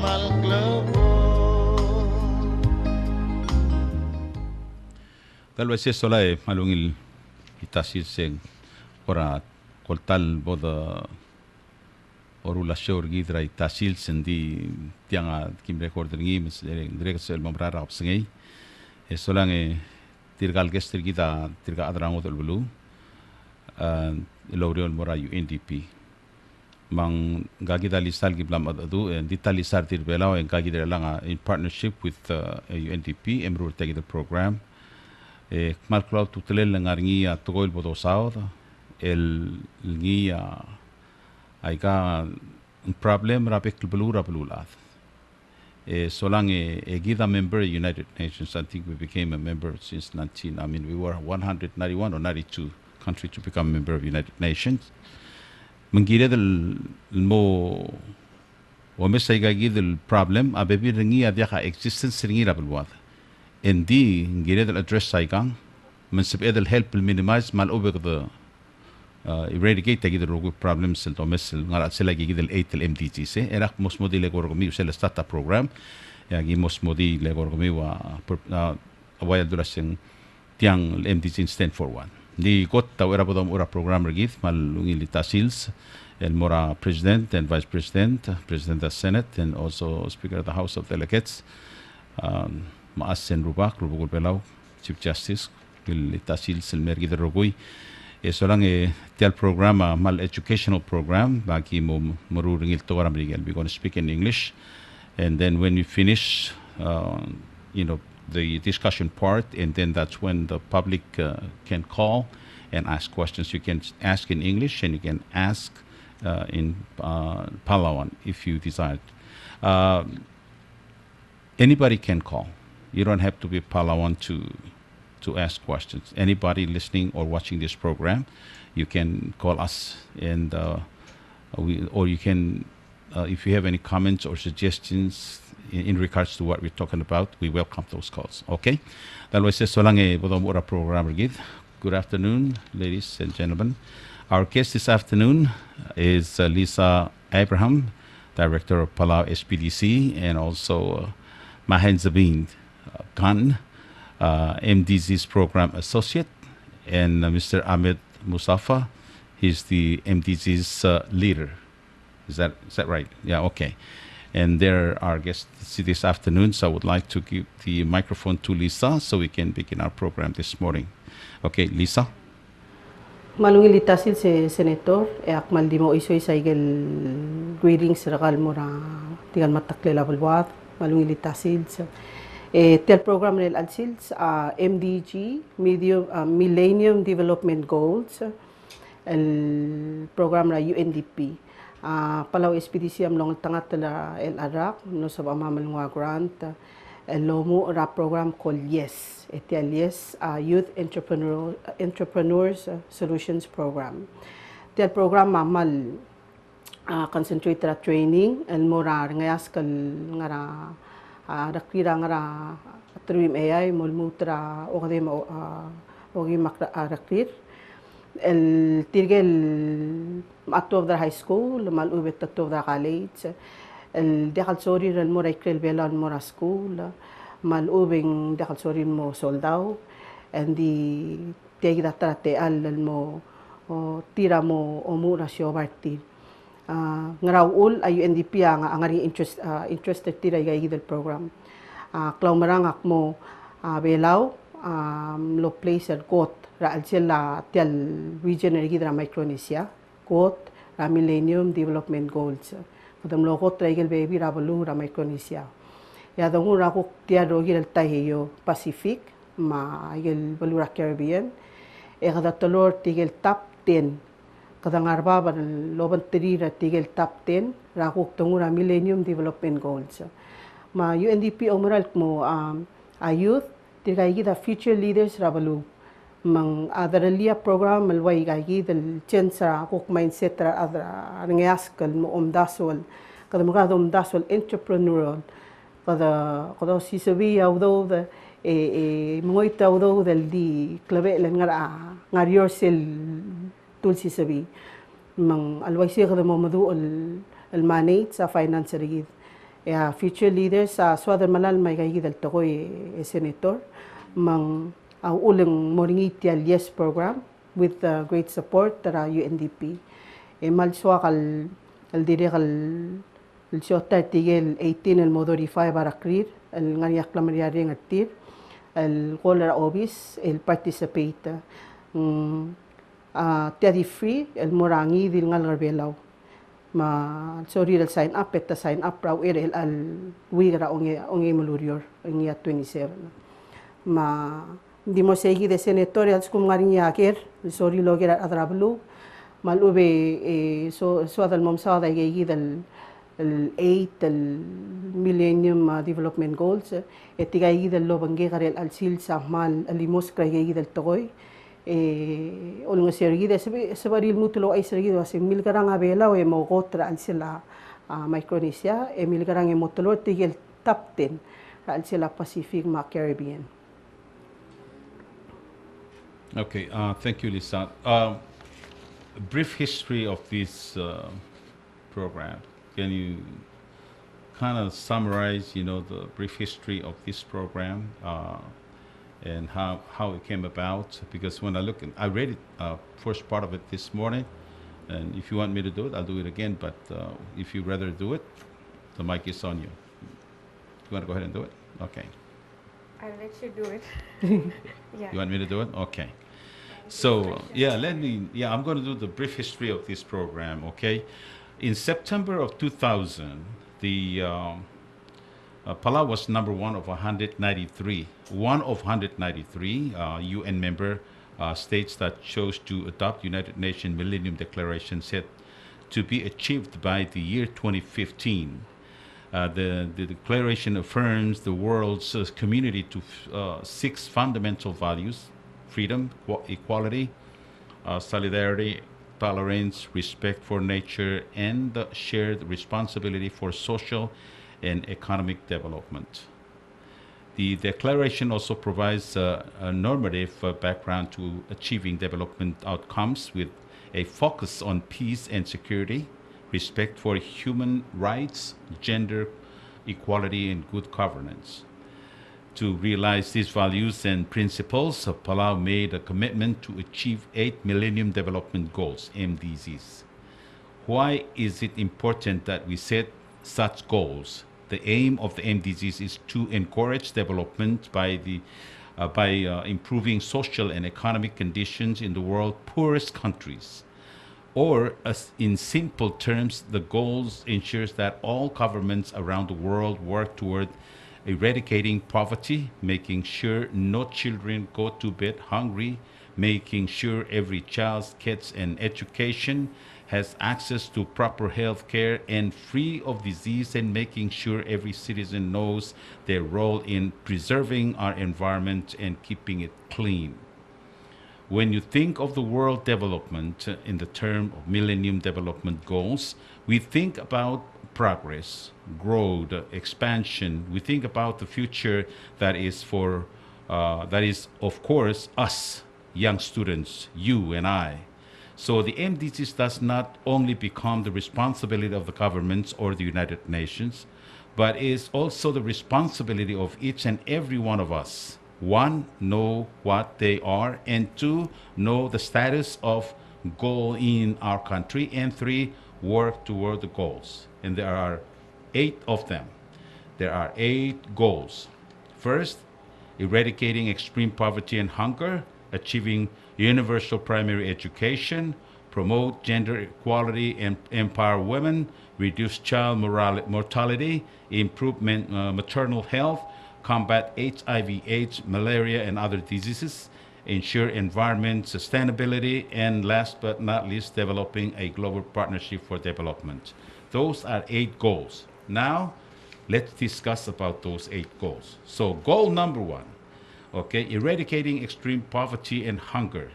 mal globo. Tal vez eso la malungil itasil seng ora koltal boda orula shor gidra itasil sendi tianga kim recorder ngi mes direct sel mamrara opsengei eso lang tirgal gester gida tirga adrang del bulu loriol mora UNDP mang gagida lisal giblam adu ditalisar tirbelao en gagida langa in partnership with UNDP emrur tagida program mal cloud tutelel ngarngia togol bodosao el ngia aiga un problem rapek belura belulat solang gida member United Nations. I think we became a member since we were 191 or 92 country to become a member of United Nations. Menggira del mo wamesay gagid del problem abebi ngia dia existence ngira belwat endi ngira del address saigang mensib edel help minimize mal over the eradicate tagid rogu problems sel domesel ngara sela gigid del 8 el Mdgs erak mosmodi le gorgomi sel startup program ya gi mosmodi le gorgomi wa awaya dulaseng tiang el Mdgs stand for one di kotta era bodom ora program regith mal ungili tasils el mora president and vice president president of the Senate and also speaker of the House of Delegates maasen rubak rubugul belau chief justice il tasils el mergi de rogui eso lang tial programa mal educational program bagi mo maruringil to waram rigel we're going to speak in English and then when we finish the discussion part and then that's when the public can call and ask questions. You can ask in English and you can ask in Palawan if you desire. Anybody can call. You don't have to be Palawan to ask questions. Anybody listening or watching this program, you can call us and or you can if you have any comments or suggestions in regards to what we're talking about, we welcome those calls. Okay? Good afternoon, ladies and gentlemen. Our guest this afternoon is Lisa Abraham, Director of Palau SPDC, and also Mahen Zabin Khan, Mdgs Program Associate, and Mr. Ahmed Mustafa. He's the Mdgs leader. Is that right? Yeah, okay. And they're our guests this afternoon, so I would like to give the microphone to Lisa so we can begin our program this morning. Okay, Lisa. Malungil itasil si Senator, akmal di mo isoy sa igel greetings rakal mo na tigan matakle labalwat, malungil itasil sa tel program nel alsil sa MDG, Millennium Development Goals, el program na UNDP. Palau SPDC am long tangat la el Arak no sa mamalungwa grant el lomo ra program called Yes etial Yes Youth Entrepreneurs Solutions Program. Tel program mamal concentrate ra training el morar ngayas kal ngara rakira ngara trim AI mulmutra ogi makra rakir el tirgel atov da high school mal ubet atov da college el dakhal sori el mora ikrel belan mora school mal ubing dakhal sori mo soldao and di tegi da trate al mo tira mo omura shobarti ngaraul ay UNDP nga angari interested tira gay del program klaw marangak mo belaw lo place el got ra alsela tial region ergidra Micronesia got ra Millennium Development Goals kadam lo got traigel baby ra balu ra Micronesia ya dongu ra ko tia do gil tahiyo Pacific ma igel balu ra Caribbean kada tolor tigel top 10 kada ngarba ba loban tri ra tigel top 10 ra ko dongu ra Millennium Development Goals ma UNDP omoral mo youth tigai gida future leaders ra balu mang adaralia program malway gagi del chensa kok mindset ra adra ngiaskal mo omdasol kada mga omdasol entrepreneurial kada sisabi awdo the moita awdo del di klave len ngar yourself tul sisabi mang alway siya kada mo madu el manage sa finance rigid future leaders sa suadal malal may kaigidal to senator mang ang ulang moringiti al yes program with great support tara UNDP malswa al dire kal el siota tigel 18 el modorify barakrir el ngariak lamariari ngatir el color obis el participate tiadi free el morangi dil ngal garbelaw ma sorry el sign up peta sign up raw el al wigra onge malurior ngia 27 ma di mo segi de senatorials kum ngarinya aker sorry loger adrablu malube so adal mom sa da gegi dal el 8 el Millennium Development Goals etigay dal lo bangge karel al sil sa mal alimos kay dal toy ol nga sergi de sabaril mutulo ay sergi do sin mil garang abela o mo gotra al sila Micronesia mil garang mutulo tigel top 10 al sila Pacific ma Caribbean. Okay, thank you, Lisa. A brief history of this program. Can you kind of summarize, the brief history of this program and how it came about? Because when I read it, first part of it this morning, and if you want me to do it, I'll do it again. But if you rather do it, the mic is on you. You want to go ahead and do it? Okay. I'll let you do it. Yeah. You want me to do it? Okay. So, I'm going to do the brief history of this program, okay? In September of 2000, the Palau was number one of 193. One of 193 UN member states that chose to adopt United Nations Millennium Declaration set to be achieved by the year 2015. The declaration affirms the world's community to 6 fundamental values: freedom, equality, solidarity, tolerance, respect for nature, and the shared responsibility for social and economic development. The declaration also provides a normative background to achieving development outcomes with a focus on peace and security, respect for human rights, gender equality, and good governance. To realize these values and principles, Palau made a commitment to achieve 8 Millennium Development Goals, MDGs. Why is it important that we set such goals? The aim of the MDGs is to encourage development by improving social and economic conditions in the world's poorest countries. Or, in simple terms, the goals ensures that all governments around the world work toward eradicating poverty, making sure no children go to bed hungry, making sure every child gets an education, has access to proper health care and free of disease, and making sure every citizen knows their role in preserving our environment and keeping it clean. When you think of the world development in the term of Millennium Development Goals, we think about progress, growth, expansion. We think about the future that is of course, us, young students, you and I. So the MDGs does not only become the responsibility of the governments or the United Nations, but is also the responsibility of each and every one of us. 1, know what they are, and 2, know the status of goal in our country, and 3, work toward the goals. And there are 8 of them. There are 8 goals. First, eradicating extreme poverty and hunger, achieving universal primary education, promote gender equality and empower women, reduce child mortality, improve maternal health, combat HIV/AIDS, malaria, and other diseases, ensure environment sustainability, and last but not least, developing a global partnership for development. Those are 8 goals. Now, let's discuss about those 8 goals. So, goal number 1, eradicating extreme poverty and hunger.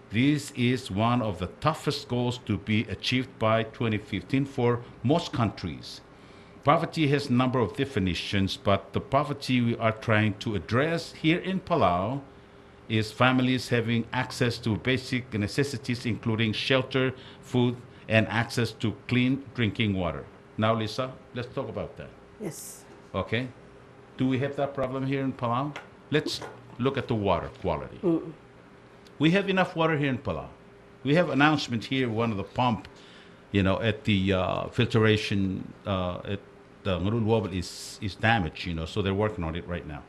This is one of the toughest goals to be achieved by 2015 for most countries. Poverty has a number of definitions, but the poverty we are trying to address here in Palau is families having access to basic necessities, including shelter, food, and access to clean drinking water. Now, Lisa, let's talk about that. Yes. Okay? Do we have that problem here in Palau? Let's look at the water quality. We have enough water here in Palau. We have announcement here, one of the pump, at the filtration at the Ngarul Wobble is damaged, so they're working on it right now.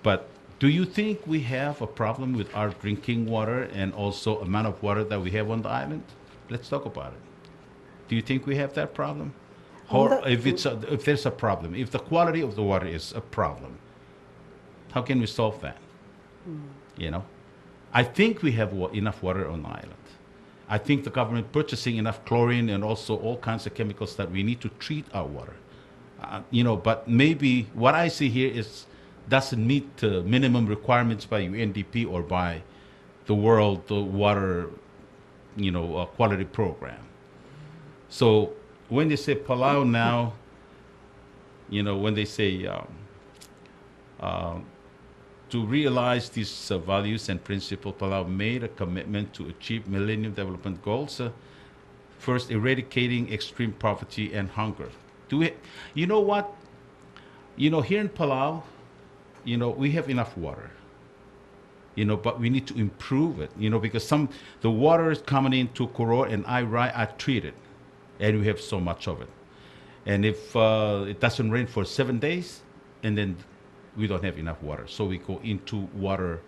But do you think we have a problem with our drinking water and also amount of water that we have on the island? Let's talk about it. Do you think we have that problem? Or if there's a problem, if the quality of the water is a problem, how can we solve that? I think we have enough water on the island. I think the government purchasing enough chlorine and also all kinds of chemicals that we need to treat our water. But maybe what I see here doesn't meet the minimum requirements by UNDP or by the World Water, Quality Program. So when they say Palau now, when they say to realize these values and principles, Palau made a commitment to achieve Millennium Development Goals. First, eradicating extreme poverty and hunger. You know what? Here in Palau, we have enough water. But we need to improve it. Because the water is coming into Koror and Airai are treated, and we have so much of it. And if it doesn't rain for 7 days, and then we don't have enough water, so we go into water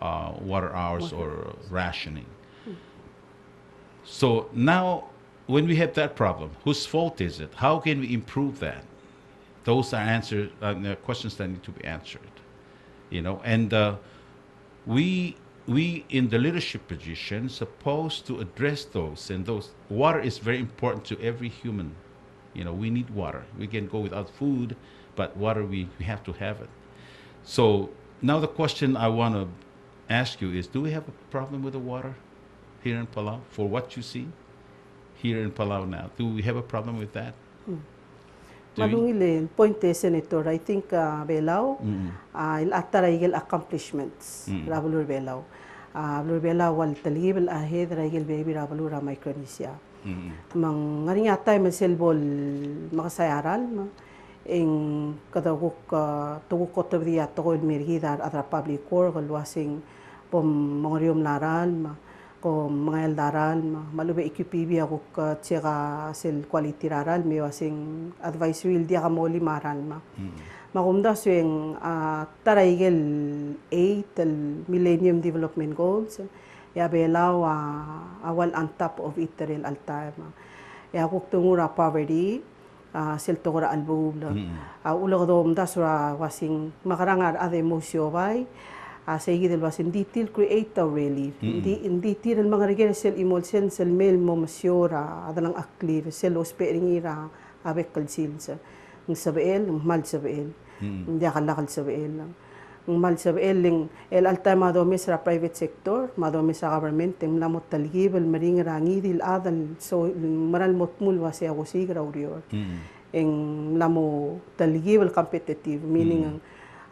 hours or rationing. So now, when we have that problem, whose fault is it? How can we improve that? Those are questions that need to be answered. And we in the leadership position supposed to address those. And water is very important to every human. We need water. We can go without food, but water we have to have it. So now the question I want to ask you is, do we have a problem with the water here in Palau? For what you see here in Palau now, do we have a problem with that? Malungil point Senator, I think Belao, il accomplishments, Rabulur Belao. Rabulur Belao wal talibel ahead Ragil baby Rabulura Micronesia. Mang ngaring atay maselbol makasayaral ing kadaguk tuguk kotabria togol mirgidar adra public core galwasing pom mongorium laral ko mga daral malube IQPB ako tsega sel quality raral me wasing advisory dia kamoli maral makumda swing taraigel 8 Millennium Development Goals ya belaw awal on top of it real altama ya kuk tungura poverty sel togora albubla ulo dom dasra wasing makarangar ade mosyo bay sige del was in detail creator really in detail ang mga regel sel emulsion sel mail mo masyora adalang aklir sel osperingira abek kalsilsa ng sabel mal sabel hindi akalakal sabel lang ng mal sabel ling el alta madome sa private sector madome sa government tem lamot talgibel maring rangi dil adal so maral motmul wase ako sigra urior eng lamo talgibel competitive meaning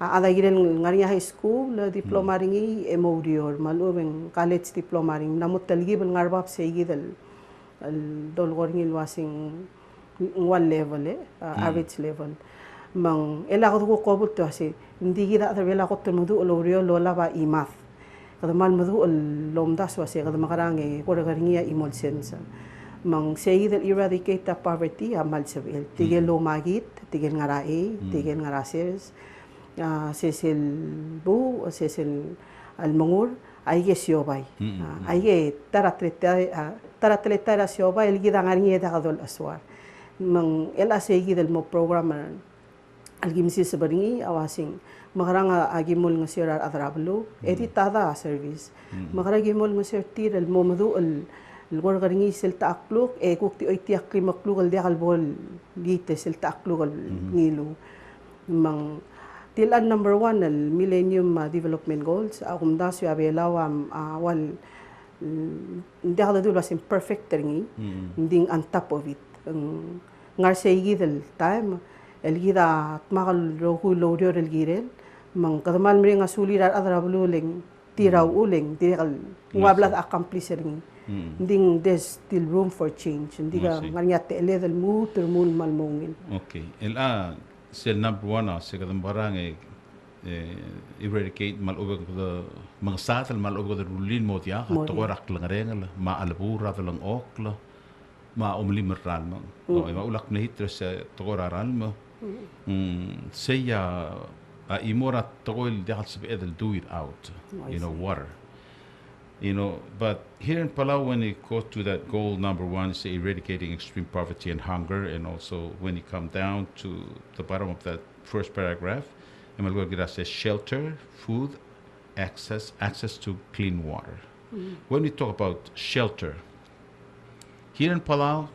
ada giren ngaria high school diploma ringi emodior malubeng college diploma ring namut talgibel ngarbab segidal dol gorngil wasing one level average level mang ela ko kobut to asi hindi gida tabela ko tumudu olorio lola ba imath kada mal mudu lomdas wase kada makarangi ko garingia imolsensa mang segidal eradicate poverty amal sabil tigel lomagit tigel ngarai tigel ngarases sesil bu sesil almangur ayge siobay ayge taratleta siobay el gida ngari da gadol aswar mang el asegi del mo programmer algimsi sabaringi awasing makaranga agimol nga sirar adrablo editada service makaragimol nga sir tir el momadu el gorgaringi sel taakluk kukti oiti aklimakluk el diakal bol gite sel taakluk el ngilu mang tilan number 1 el Millennium Development Goals akumda su abelaw wal hindi ako dulu was imperfect ringi hindi on top of it ngar segi del time el gida makal roku lodio el girel mang kadamal mri nga sulirar adra bululing tiraw uling direkal wablat accomplish ringi hindi there's still room for change hindi ka nganyate level mo turmul malmongil okay sel number one sa kadang barang eradicate malubog the mga satal malubog the rulin mo tiya Mo, katorak lang rengal ma albura lang okla ma umlimeral mo o ma ulak na hitra sa tokoraral mo saya imora tokol dahil sa edel do it out I you know see. water you know, but here in Palau, when it goes to that goal number one, say eradicating extreme poverty and hunger, and also when you come down to the bottom of that first paragraph, Emalgorgira says shelter, food, access to clean water. When we talk about shelter, here in Palau,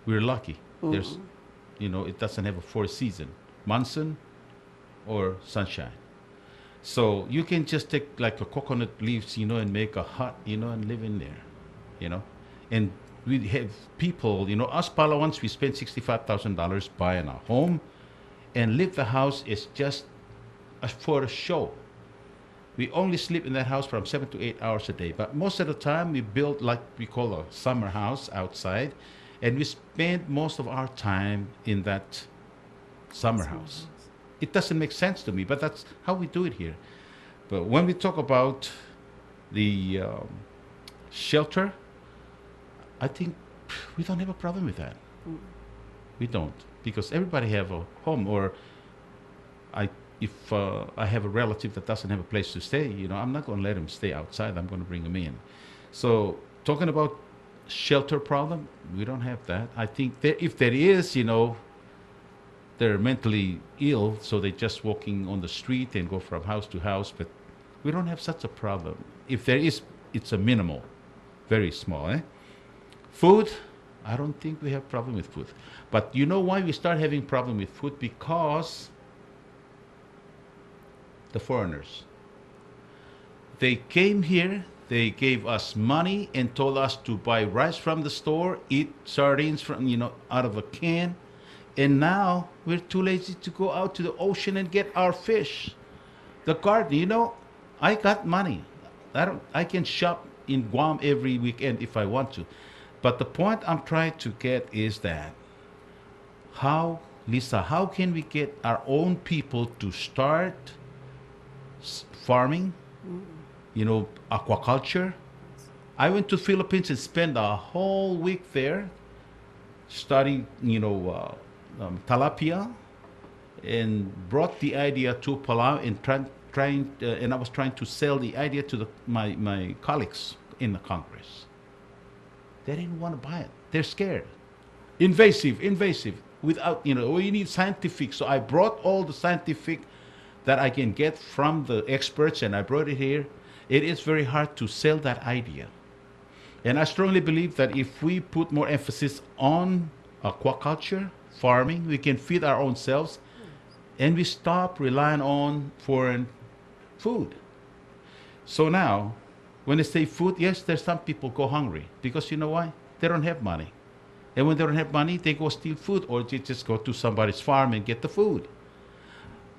we're lucky. There's, you know, it doesn't have a four season, monsoon or sunshine. So you can just take like a coconut leaves, you know, and make a hut, you know, and live in there, you know. And we have people, you know, us Palawans, we spend $65,000 buying a home, and leave the house is just for a show. We only sleep in that house from 7 to 8 hours a day. But most of the time, we build like we call a summer house outside, and we spend most of our time in that summer house. It doesn't make sense to me, but that's how we do it here. But when we talk about the shelter, I think we don't have a problem with that. We don't, because everybody have a home. Or if I have a relative that doesn't have a place to stay, you know, I'm not going to let him stay outside. I'm going to bring him in. So talking about shelter problem, we don't have that. I think if there is, you know, they're mentally ill, so they're just walking on the street and go from house to house, but we don't have such a problem. If there is, it's a minimal, very small. Food, I don't think we have problem with food. But you know why we start having problem with food? Because the foreigners. They came here, they gave us money and told us to buy rice from the store, eat sardines from, you know, out of a can. And now we're too lazy to go out to the ocean and get our fish. The garden, you know, I got money. I can shop in Guam every weekend if I want to. But the point I'm trying to get is that Lisa, how can we get our own people to start farming, you know, aquaculture? I went to Philippines and spent a whole week there studying, you know, tilapia, and brought the idea to Palau and and I was trying to sell the idea to my colleagues in the Congress. They didn't want to buy it. They're scared. Invasive. Without, you know, we need scientific. So I brought all the scientific that I can get from the experts, and I brought it here. It is very hard to sell that idea. And I strongly believe that if we put more emphasis on aquaculture, farming, we can feed our own selves, and we stop relying on foreign food. So now, when I say food, yes, there's some people go hungry, because you know why? They don't have money. And when they don't have money, they go steal food, or they just go to somebody's farm and get the food.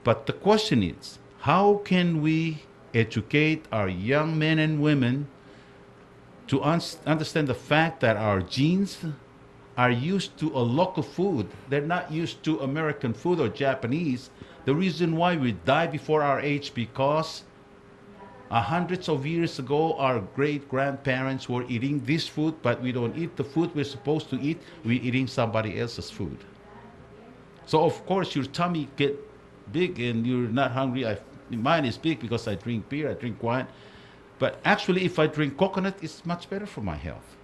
But the question is, how can we educate our young men and women to understand the fact that our genes are used to a local food? They're not used to American food or Japanese. The reason why we die before our age, because hundreds of years ago, our great-grandparents were eating this food, but we don't eat the food we're supposed to eat. We're eating somebody else's food. So of course your tummy get big and you're not hungry. Mine is big because I drink beer, I drink wine. But actually, if I drink coconut, it's much better for my health.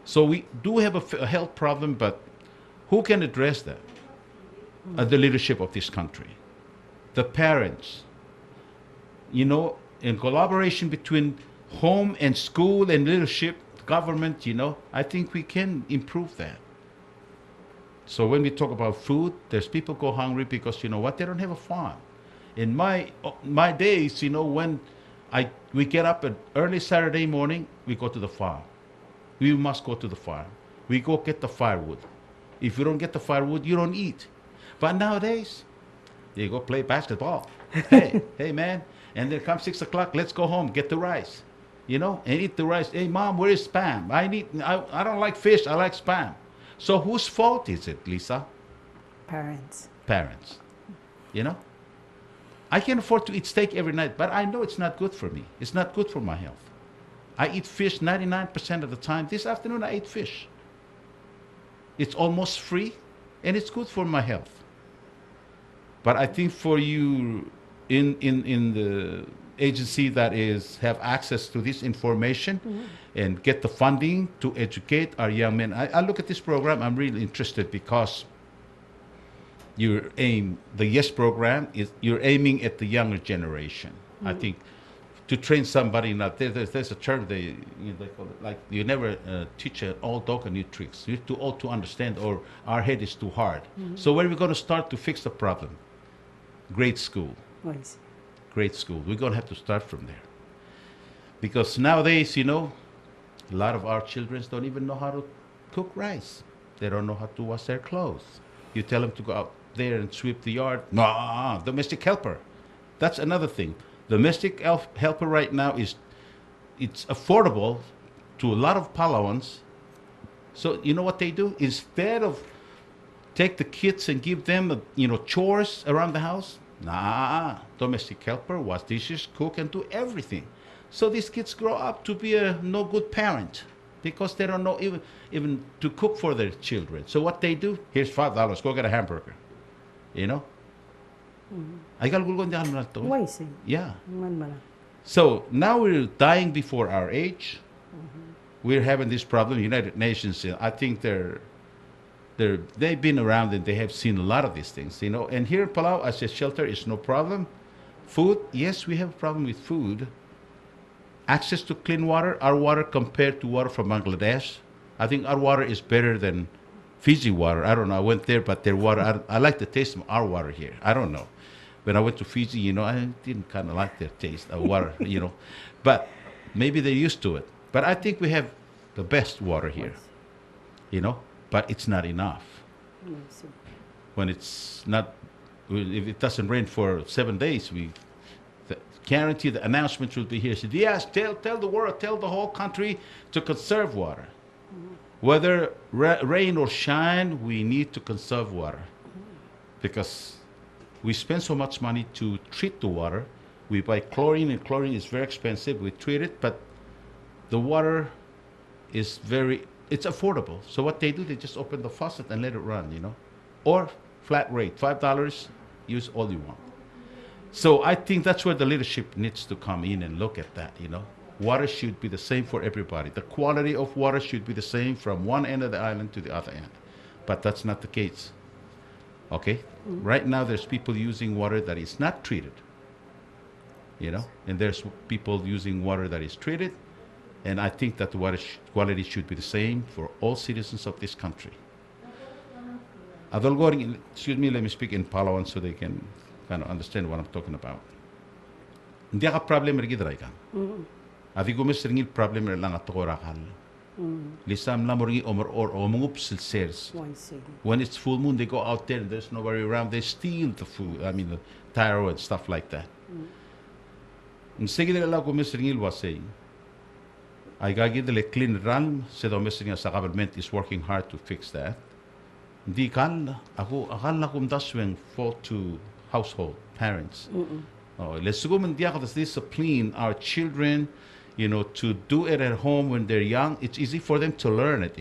So we do have a health problem, but who can address that? The leadership of this country, the parents, you know, in collaboration between home and school and leadership, government, you know, I think we can improve that. So when we talk about food, there's people go hungry because, you know what, they don't have a farm. In my days, you know, when we get up at early Saturday morning, we go to the farm. We must go to the farm. We go get the firewood. If you don't get the firewood, you don't eat. But nowadays, they go play basketball. hey man, and then come 6 o'clock, let's go home, get the rice, you know, and eat the rice. Hey mom, where is Spam? I don't like fish, I like Spam. So whose fault is it, Lisa? Parents. parents. You know? I can afford to eat steak every night, but I know it's not good for me. It's not good for my health. I eat fish 99% of the time. This afternoon I ate fish. It's almost free, and it's good for my health. But I think for you in the agency that is have access to this information and get the funding to educate our young men. I look at this program, I'm really interested because the YES program is you're aiming at the younger generation. I think to train somebody, not there's a term they call it, like you never teach an old dog new tricks. You're too old to understand, or our head is too hard. So where are we going to start to fix the problem? Grade school. Nice. Grade school. We're going to have to start from there. Because nowadays, a lot of our children don't even know how to cook rice. They don't know how to wash their clothes. You tell them to go out there and sweep the yard. No, domestic helper. That's another thing. Domestic helper right now it's affordable to a lot of Palawans. So you know what they do? Instead of take the kids and give them chores around the house, domestic helper, wash dishes, cook, and do everything. So these kids grow up to be a no good parent because they don't know even to cook for their children. So what they do? Here's $5. Go get a hamburger. Ay kalkulon di na to. Wise. Yeah. Man. So now we're dying before our age. We're having this problem. United Nations, I think they've been around and they have seen a lot of these things, And here in Palau, as a shelter is no problem. Food, yes, we have a problem with food. Access to clean water, our water compared to water from Bangladesh, I think our water is better than Fiji water. I don't know. I went there, but their water, I like the taste of our water here. I don't know. When I went to Fiji, I didn't kind of like their taste of water, But maybe they're used to it. But I think we have the best water here, But it's not enough. When it's not, if it doesn't rain for 7 days, guarantee the announcement will be here. Said, yes, tell the world, tell the whole country to conserve water. Whether rain or shine, we need to conserve water. Because we spend so much money to treat the water. We buy chlorine, and chlorine is very expensive. We treat it, but the water is it's affordable. So what they do, they just open the faucet and let it run, Or flat rate, $5, use all you want. So I think that's where the leadership needs to come in and look at that, Water should be the same for everybody. The quality of water should be the same from one end of the island to the other end. But that's not the case. Okay? Right now there's people using water that is not treated. And there's people using water that is treated. And I think that the water quality should be the same for all citizens of this country. Excuse me, let me speak in Palawan so they can kind of understand what I'm talking about. Hindi ka problem rin gidray ka. Adi ko mas ringil problem rin lang at tokorakal. Lisam lang mo rin or omungup silsers. When it's full moon, they go out there and there's nobody around. They steal the food, the taro and stuff like that. Sige nila ko mas ringil was saying, ay gagidale clean run, sa domestic sa government is working hard to fix that. Hindi akala ko dasweng fault to household, parents. Let's go and discipline our children, to do it at home when they're young. It's easy for them to learn it,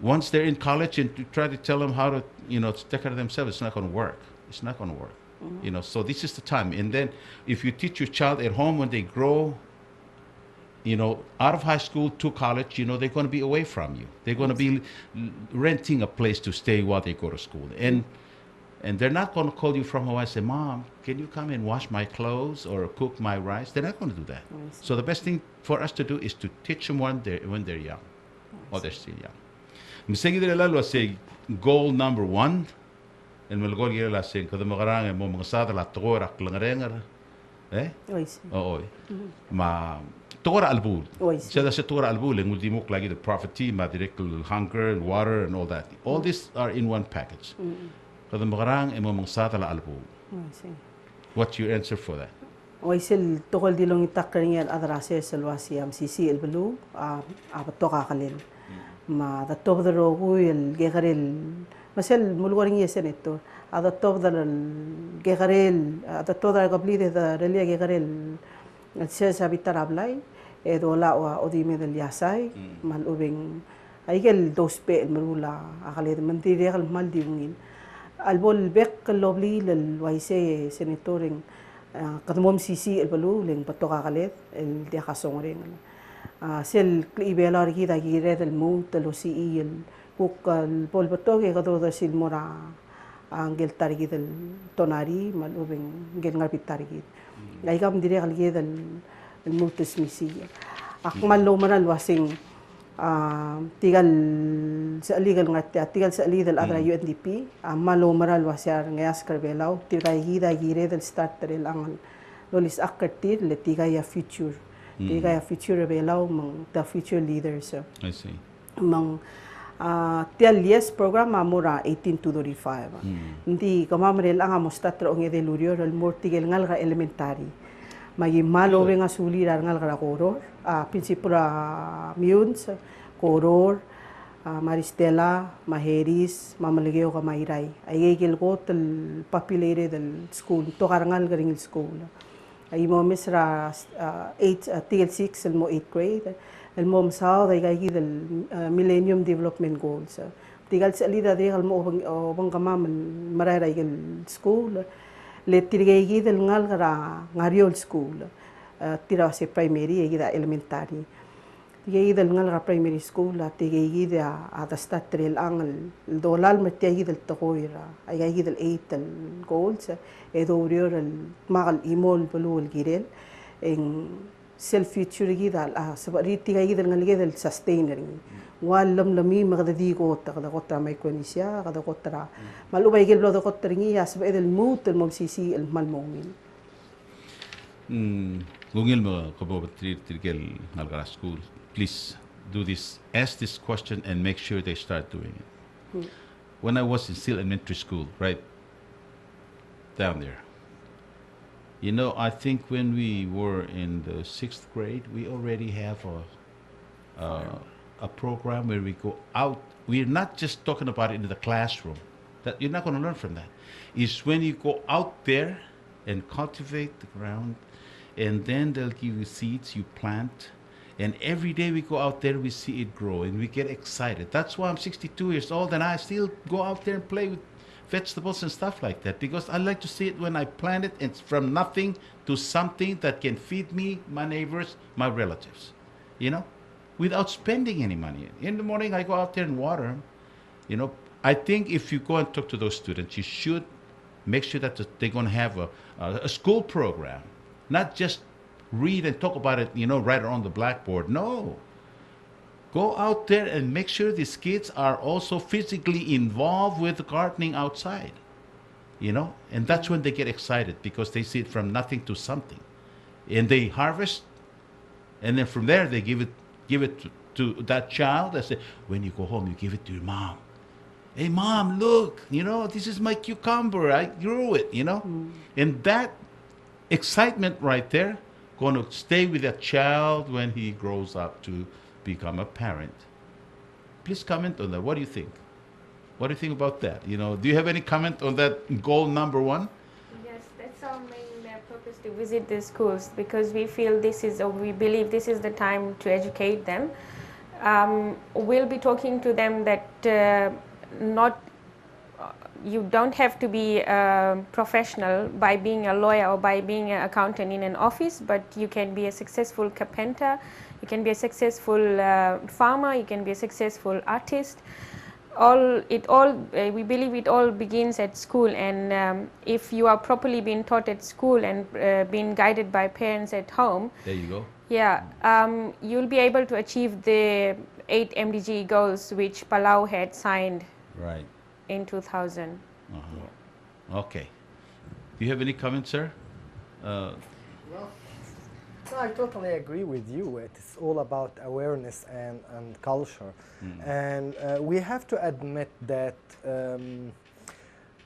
Once they're in college and you try to tell them how to, take care of themselves, it's not going to work. It's not going to work. So this is the time. And then if you teach your child at home when they grow, out of high school to college, they're going to be away from you. They're going to be renting a place to stay while they go to school. And they're not going to call you from Hawaii and say, Mom, can you come and wash my clothes or cook my rice? They're not going to do that. So the best thing for us to do is to teach them when they're young, or they're still young. Misegi de lalo say goal number 1, and malgol yela say kada magarang mo mga sada la togora klangarengar, Oo. Ma togora albul. Sada sa togora albul ang ultimo lagi the poverty, ma direct hunger and water and all that. All these are in one package. Kada magarang mo mga sada la albul. What's your answer for that? Oisil tokol dilong itakring adrase salwasi am sisi el belu abato kakalil. Ma the top the rogu el gegaril مثل ملورين senator ada todo el gegarel ada toda gabli de relia gegarel se habitar hablai edo la o dime del yasai mal ubing aigel dos pe el merula agale de mentira al mal diungin albol bek lobli lel waise senatoring kadmom sisi el balu leng patoka galet el dia kasongren sel ibela rigi da gire del mut lo si el buk el bol patoke kado da sil mora angel tarigi del tonari mal ubing gel ngarpit tarigi aigam dire galge del el mut smisi akmal lo maral wasing tigal sa legal ngat tigal sa legal adra UNDP malo maral wasyar ngas karbelau tigai gida gire del start del angal lolis akatir le tigai ya future tigai ya future belau mang the future leaders I see. Mang tial yes program amura 18 to 35 ndi kamamrel anga mostatra onge de lurio el mortigel ngalga elementary magi malo wenga sulirar ngalga koror principura miuns koror Maristela Maheris Mamalegeo ka Mairay ay gigil ko tel populated del school to karangal garing school ay mo misra 8 TL 6 el mo 8th grade el mo sao ay gigi del Millennium Development Goals tigal sa lida de mo bang kamam mararay gel school le tirgay del ngal gara ngariol school tira se primary ay gida elementary tigay del ngal gara primary school tigay gida adasta trel angal dolal matay del tokoira ay gigi del 8 el goals edo urior el magal imol bulu el girel en self future gida sabari tigay del ngal del sustainer walam lami magdadi ko kada kota may konisya kada kota malubay gel blodo kota ringi ya sabay del mut el momsisi el malmongin Gungil mo kabo tirgel nalgara school. Please do this. Ask this question and make sure they start doing it. When I was in still elementary school, right down there, you know, I think when we were in the 6th grade, we already have a program where we go out. We're not just talking about it in the classroom. That you're not going to learn from that. It's when you go out there and cultivate the ground, and then they'll give you seeds, you plant, and every day we go out there, we see it grow, and we get excited. That's why I'm 62 years old, and I still go out there and play with vegetables and stuff like that, because I like to see it when I plant it, it's from nothing to something that can feed me, my neighbors, my relatives, you know, without spending any money. In the morning, I go out there and water them, you know. I think if you go and talk to those students, you should make sure that they're going to have a school program, not just read and talk about it, you know, right on the blackboard. No. Go out there and make sure these kids are also physically involved with gardening outside, you know, and that's when they get excited because they see it from nothing to something, and they harvest, and then from there they give it to that child. I say, when you go home, you give it to your mom. Hey, mom, look, you know, this is my cucumber. I grew it, you know, and that excitement right there going to stay with that child when he grows up to become a parent. Please comment on that. What do you think? What do you think about that? You know, do you have any comment on that goal number 1? Yes, that's our main purpose to visit the schools, because we feel this is, or we believe this is the time to educate them. We'll be talking to them that you don't have to be a professional by being a lawyer or by being an accountant in an office, but you can be a successful carpenter, you can be a successful farmer, you can be a successful artist. We believe it all begins at school, and if you are properly being taught at school and being guided by parents at home, there you go. Yeah, you'll be able to achieve the 8 MDG goals which Palau had signed Right. in 2000. Yeah. Okay. Do you have any comments, sir? Well, no, I totally agree with you. It's all about awareness and culture. And we have to admit that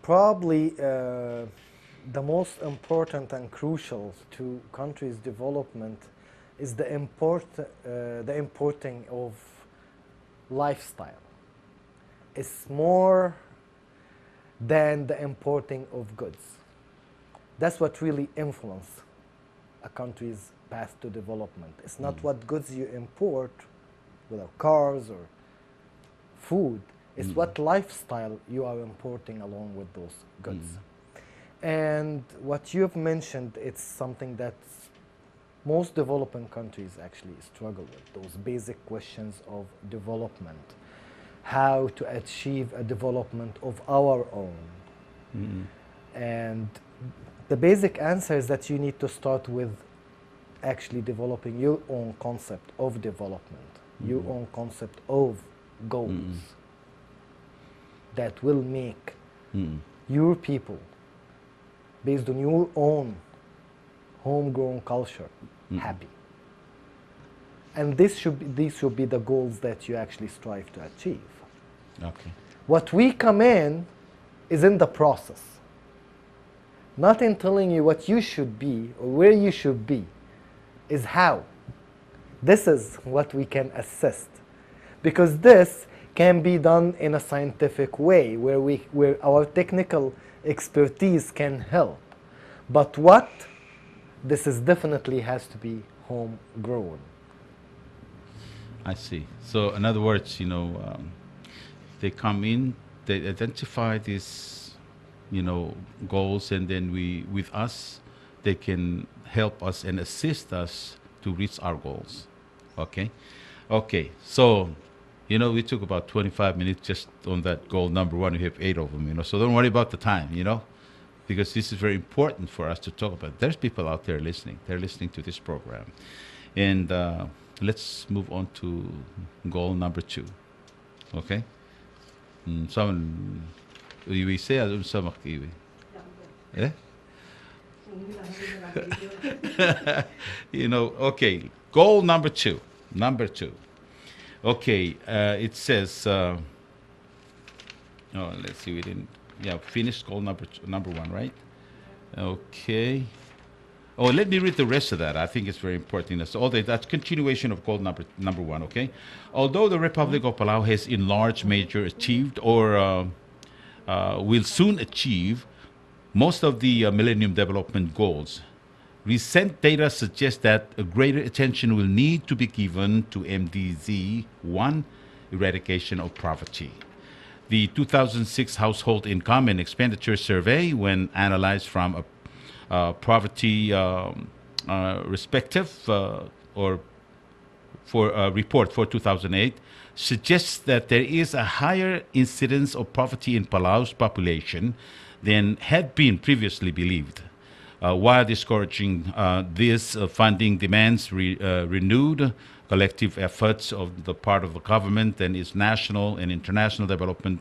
probably the most important and crucial to countries' development is the importing of lifestyle. It's more than the importing of goods. That's what really influences a country's path to development. It's not what goods you import, whether cars or food, it's what lifestyle you are importing along with those goods. And what you've mentioned, it's something that most developing countries actually struggle with, those basic questions of development, how to achieve a development of our own. And the basic answer is that you need to start with actually developing your own concept of development, your own concept of goals that will make your people, based on your own homegrown culture, happy. And these should be the goals that you actually strive to achieve. Okay. What we come in is in the process, not in telling you what you should be or where you should be, is how. This is what we can assist, because this can be done in a scientific way where our technical expertise can help. But this is definitely has to be homegrown. I see. So in other words, they come in, they identify these, goals, and then with us, they can help us and assist us to reach our goals. Okay? Okay, so, we took about 25 minutes just on that goal number one. We have 8 of them, so don't worry about the time, because this is very important for us to talk about. There's people out there listening. They're listening to this program. And let's move on to goal number 2. Okay? Someone, we say, eh? Okay, goal number 2. Okay, it says, let's see, we didn't, finished goal number 1, right? Okay. Oh, let me read the rest of that. I think it's very important. So that's continuation of goal number 1, okay? Although the Republic of Palau has in large measure achieved or will soon achieve most of the Millennium Development Goals, recent data suggests that a greater attention will need to be given to MDG 1, eradication of poverty. The 2006 Household Income and Expenditure Survey, when analyzed from a poverty respective or for a report for 2008, suggests that there is a higher incidence of poverty in Palau's population than had been previously believed. While discouraging this, funding demands renewed collective efforts of the part of the government and its national and international development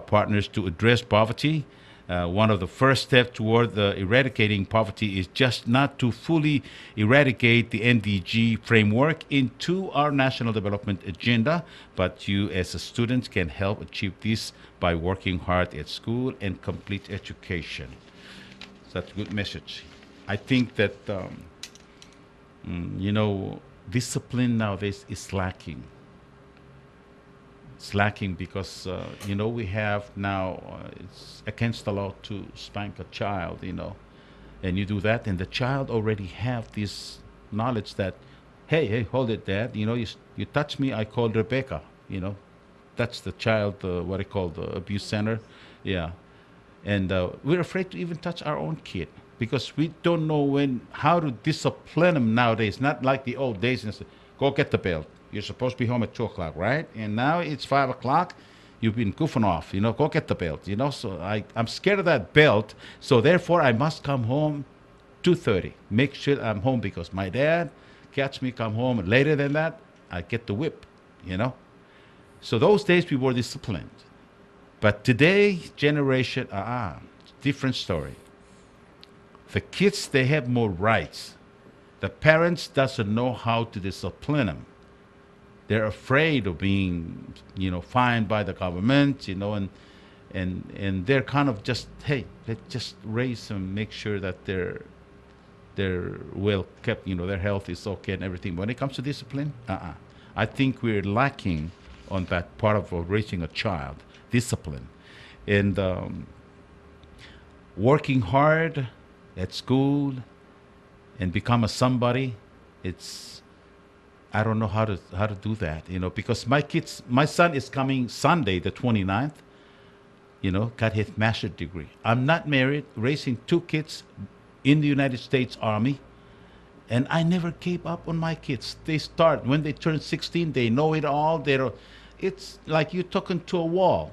partners to address poverty. One of the first steps toward eradicating poverty is just not to fully eradicate the MDG framework into our national development agenda, but you as a student can help achieve this by working hard at school and complete education. So that's a good message. I think that, discipline nowadays is lacking. It's lacking because, we have now, it's against the law to spank a child, and you do that, and the child already have this knowledge that, hey, hold it, Dad, you touch me, I call Rebecca, that's the child, what I call the abuse center, yeah. And we're afraid to even touch our own kid because we don't know how to discipline them nowadays, not like the old days, and say, go get the belt. You're supposed to be home at 2 o'clock, right? And now it's 5 o'clock. You've been goofing off, go get the belt, So I'm scared of that belt. So therefore, I must come home 2:30. Make sure I'm home because my dad catch me come home. And later than that, I get the whip, So those days we were disciplined. But today, generation, different story. The kids, they have more rights. The parents doesn't know how to discipline them. They're afraid of being, fined by the government, and they're kind of just, hey, let's just raise them, make sure that they're well kept, their health is okay and everything. When it comes to discipline, I think we're lacking on that part of raising a child, discipline. And working hard at school and become a somebody. It's I don't know how to do that, because my son is coming Sunday, the 29th, got his master's degree. I'm not married, raising two kids in the United States Army, and I never gave up on my kids. They start when they turn 16, they know it all. It's like you're talking to a wall,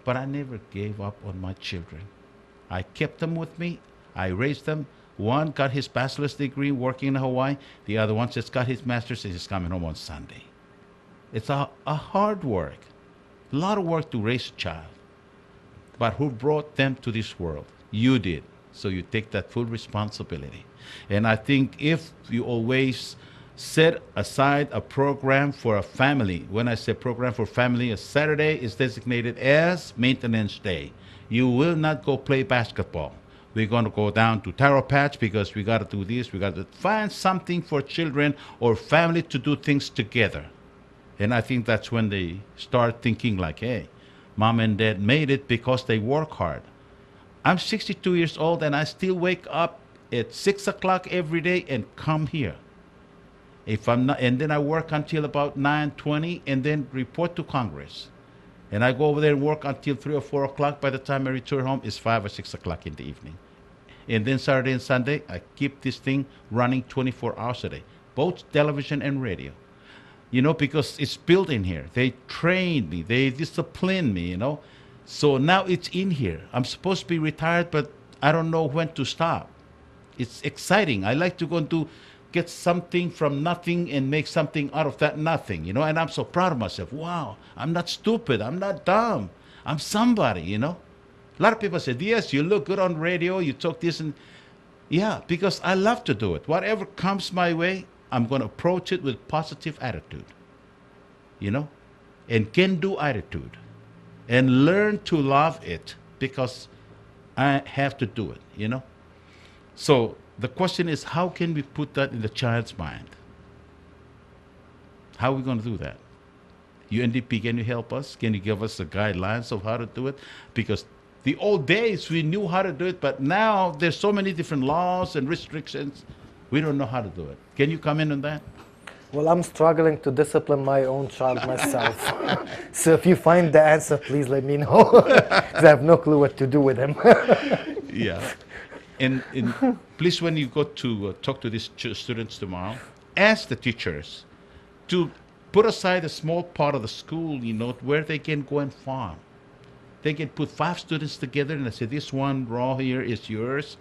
but I never gave up on my children. I kept them with me. I raised them. One got his bachelor's degree working in Hawaii. The other one just got his master's and he's coming home on Sunday. It's a hard work, a lot of work to raise a child. But who brought them to this world? You did. So you take that full responsibility. And I think if you always set aside a program for a family, when I say program for family, a Saturday is designated as maintenance day. You will not go play basketball. We're going to go down to Taro Patch because we got to do this. We got to find something for children or family to do things together. And I think that's when they start thinking like, hey, mom and dad made it because they work hard. I'm 62 years old and I still wake up at 6 o'clock every day and come here. If I'm not, and then I work until about 9:20 and then report to Congress. And I go over there and work until 3 or 4 o'clock. By the time I return home, it's 5 or 6 o'clock in the evening. And then Saturday and Sunday, I keep this thing running 24 hours a day, both television and radio. Because it's built in here. They trained me. They disciplined me, So now it's in here. I'm supposed to be retired, but I don't know when to stop. It's exciting. I like to go and get something from nothing and make something out of that nothing, and I'm so proud of myself. Wow, I'm not stupid. I'm not dumb. I'm somebody, A lot of people say, yes, you look good on radio. You talk this and yeah, because I love to do it. Whatever comes my way, I'm going to approach it with positive attitude, and can-do attitude, and learn to love it because I have to do it, So the question is, how can we put that in the child's mind? How are we going to do that? UNDP, can you help us? Can you give us the guidelines of how to do it? Because the old days, we knew how to do it, but now there's so many different laws and restrictions. We don't know how to do it. Can you comment on that? Well, I'm struggling to discipline my own child myself. So if you find the answer, please let me know. Because I have no clue what to do with him. Yeah. And please, when you go to talk to these students tomorrow, ask the teachers to put aside a small part of the school, where they can go and farm. They can put 5 students together and say, this one row here is yours.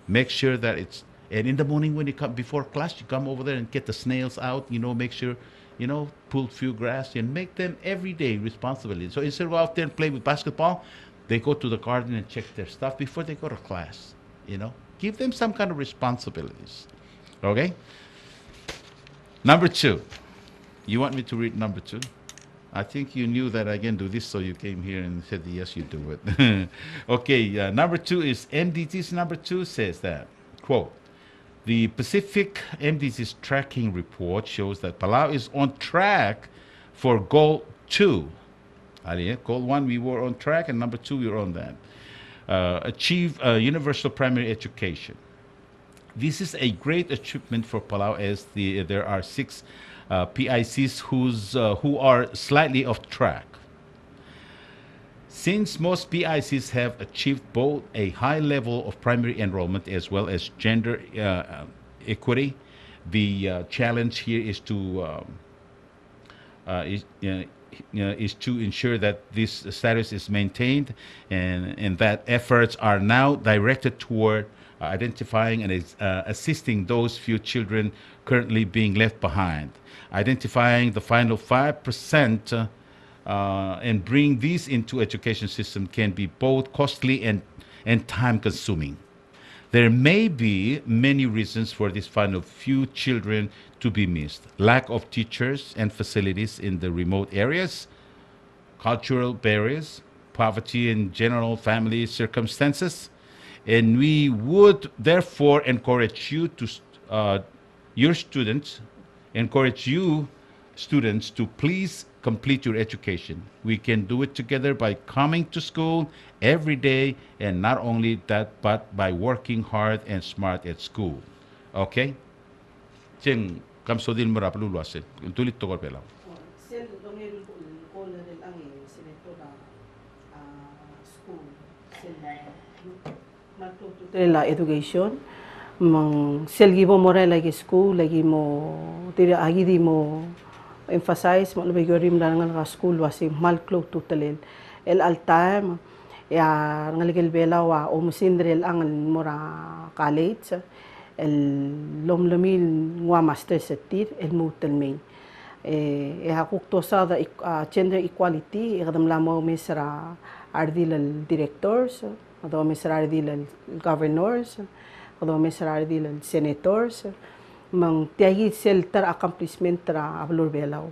Make sure that it's, and in the morning when you come before class, you come over there and get the snails out, make sure, pull few grass and make them everyday responsibility. So instead of out there and play with basketball, they go to the garden and check their stuff before they go to class. Give them some kind of responsibilities. Okay? Number 2. You want me to read number 2? I think you knew that I can do this, so you came here and said, yes, you do it. Okay, number 2 is Mdgs. Number 2 says that, quote, the Pacific Mdgs tracking report shows that Palau is on track for goal 2. Goal 1, we were on track, and number 2, we were on that. Achieve universal primary education. This is a great achievement for Palau, as there are 6 PICs who are slightly off track. Since most PICs have achieved both a high level of primary enrollment as well as gender equity, the challenge here is to ensure that this status is maintained, and that efforts are now directed toward identifying and assisting those few children currently being left behind, identifying the final 5%, and bring these into education system can be both costly and time consuming. There may be many reasons for this final few children to be missed. Lack of teachers and facilities in the remote areas, cultural barriers, poverty and general family circumstances. And we would therefore encourage you to, encourage you students to please complete your education. We can do it together by coming to school every day, and not only that, but by working hard and smart at school. Okay? Cheng kam sodil mo rap luluasin. Tulit to ko pela. Sel dongel ko la del ang senator na school sel la education mang sel gibo more lagi school lagi mo tira agi di mo emphasize mo labay gorim na nga school wasi malklo tutalel el altam ya ngaligel bela wa o musindrel ang mora college el lomlomil wa master setir el mutal may hakuk to sa da gender equality ikadam lamo mesra ardil al directors ado mesra ardil al governors ado mesra ardil al senators mang tiagi sel tar accomplishment tra ablur belaw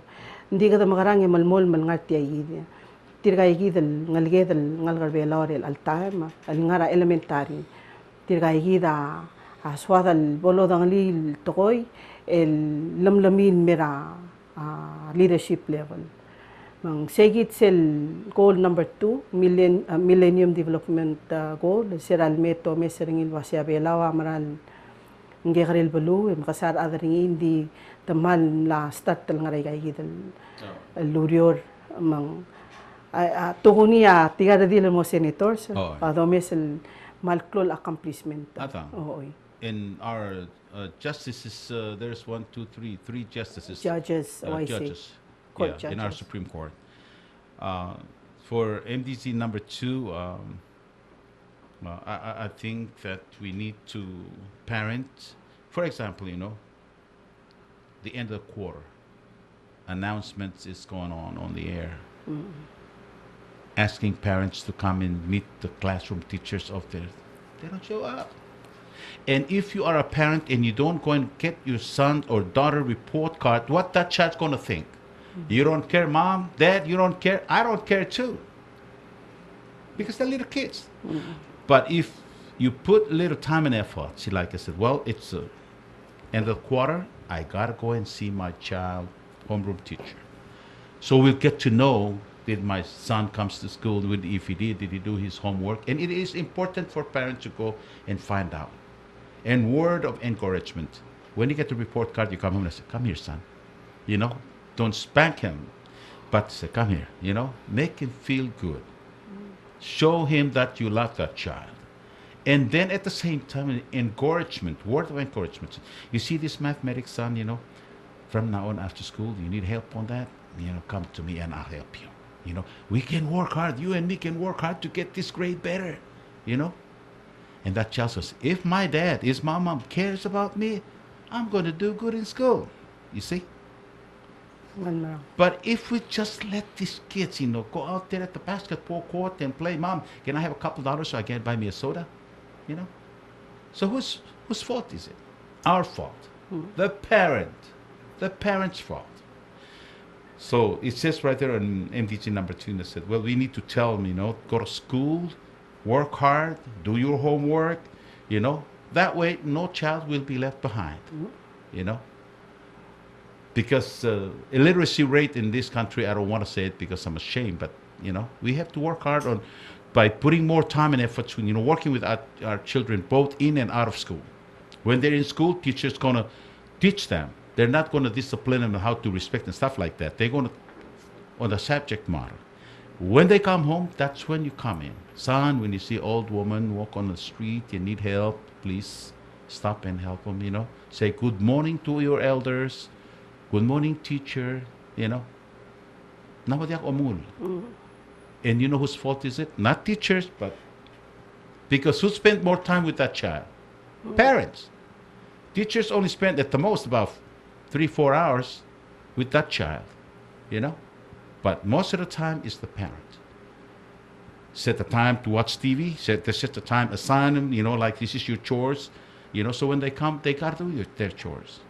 hindi kada magarang malmol mal ngat tiagi tirgai gidal ngalgedal ngalgar belaw al time al ngara elementary tirgai gida aswada al bolo dangali tokoy el lamlamin mera leadership level mang segit sel goal number 2 millennium development goal seral meto meseringil wasya belaw amaral nge karel balu makasar adring hindi tamal la start tal ngaray kay gidal lurior mang tuhuniya tiga dil mo senators ado mesel malklol accomplishment oy in our justices there's 1 2 3 three justices judges judges judges in our Supreme Court for MDC number 2 I think that we need to parent, for example, the end of the quarter, announcements is going on the air, asking parents to come and meet the classroom teachers of theirs. They don't show up. And if you are a parent and you don't go and get your son or daughter report card, what that child's going to think? You don't care, mom, dad, you don't care, I don't care too. Because they're little kids. But if you put little time and effort, see, like I said, well, it's end of the quarter, I gotta go and see my child homeroom teacher. So we'll get to know, did my son comes to school, if he did he do his homework? And it is important for parents to go and find out. And word of encouragement. When you get the report card, you come home and say, come here, son. Don't spank him, but say, come here, make him feel good. Show him that you love that child. And then at the same time, encouragement, word of encouragement. You see this mathematics, son, from now on after school, you need help on that? Come to me and I'll help you. We can work hard. You and me can work hard to get this grade better, And that child says, if my dad, if my mom cares about me, I'm going to do good in school. You see? But if we just let these kids, go out there at the basketball court and play, Mom, can I have a couple dollars so I can buy me a soda? So whose fault is it? Our fault. The parent's fault. So it says right there in MDG number 2, that said, well, we need to tell them, go to school, work hard, do your homework, That way, no child will be left behind, Because illiteracy rate in this country, I don't want to say it because I'm ashamed, but, we have to work hard by putting more time and effort to, working with our children both in and out of school. When they're in school, teachers going to teach them. They're not going to discipline them on how to respect and stuff like that. They're going to, on the subject matter. When they come home, that's when you come in. Son, when you see old woman walk on the street, you need help, please stop and help them, Say good morning to your elders. Good morning, teacher, Nawadiak omul. And you know whose fault is it? Not teachers, but because who spent more time with that child? Parents. Teachers only spend at the most about 3-4 hours with that child, But most of the time it's the parent. Set the time to watch TV, set the time, assign them, like this is your chores, so when they come, they got to do their chores.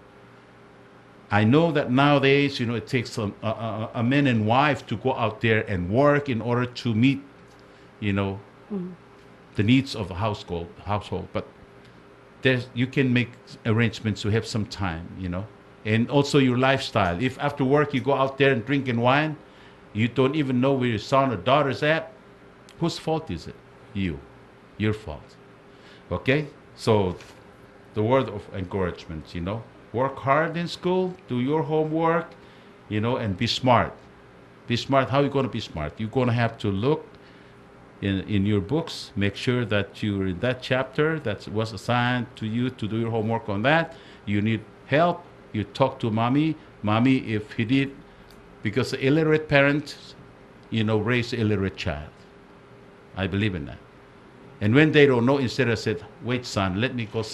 I know that nowadays, it takes a man and wife to go out there and work in order to meet, the needs of the household. But you can make arrangements to have some time, And also your lifestyle. If after work you go out there and drink and wine, You don't even know where your son or daughter's at. Whose fault is it? You. Your fault. Okay? So, the word of encouragement, work hard in school, do your homework, and be smart. Be smart. How are you going to be smart? You're going to have to look in your books, make sure that you're in that chapter that was assigned to you to do your homework on that. You need help. You talk to mommy. Mommy, if he did, because the illiterate parents, raise an illiterate child. I believe in that. And when they don't know, instead of said, wait, son, let me call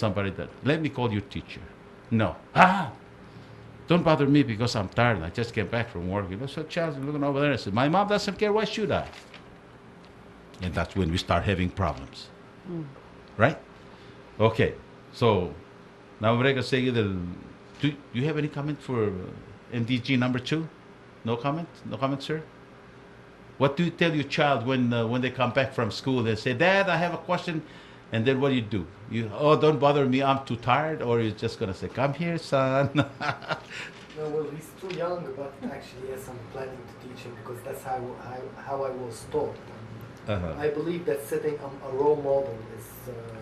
your teacher. No. Don't bother me because I'm tired. I just came back from work. So child's looking over there and said, my mom doesn't care. Why should I? And that's when we start having problems. Right? Okay. So now I'm going to say, do you have any comment for MDG number 2? No comment? No comment, sir? What do you tell your child when they come back from school? They say, Dad, I have a question. And then what do? Don't bother me, I'm too tired? Or you're just going to say, come here, son. No, well, he's too young, but actually, yes, I'm planning to teach him because that's how I was taught. I believe that setting a role model is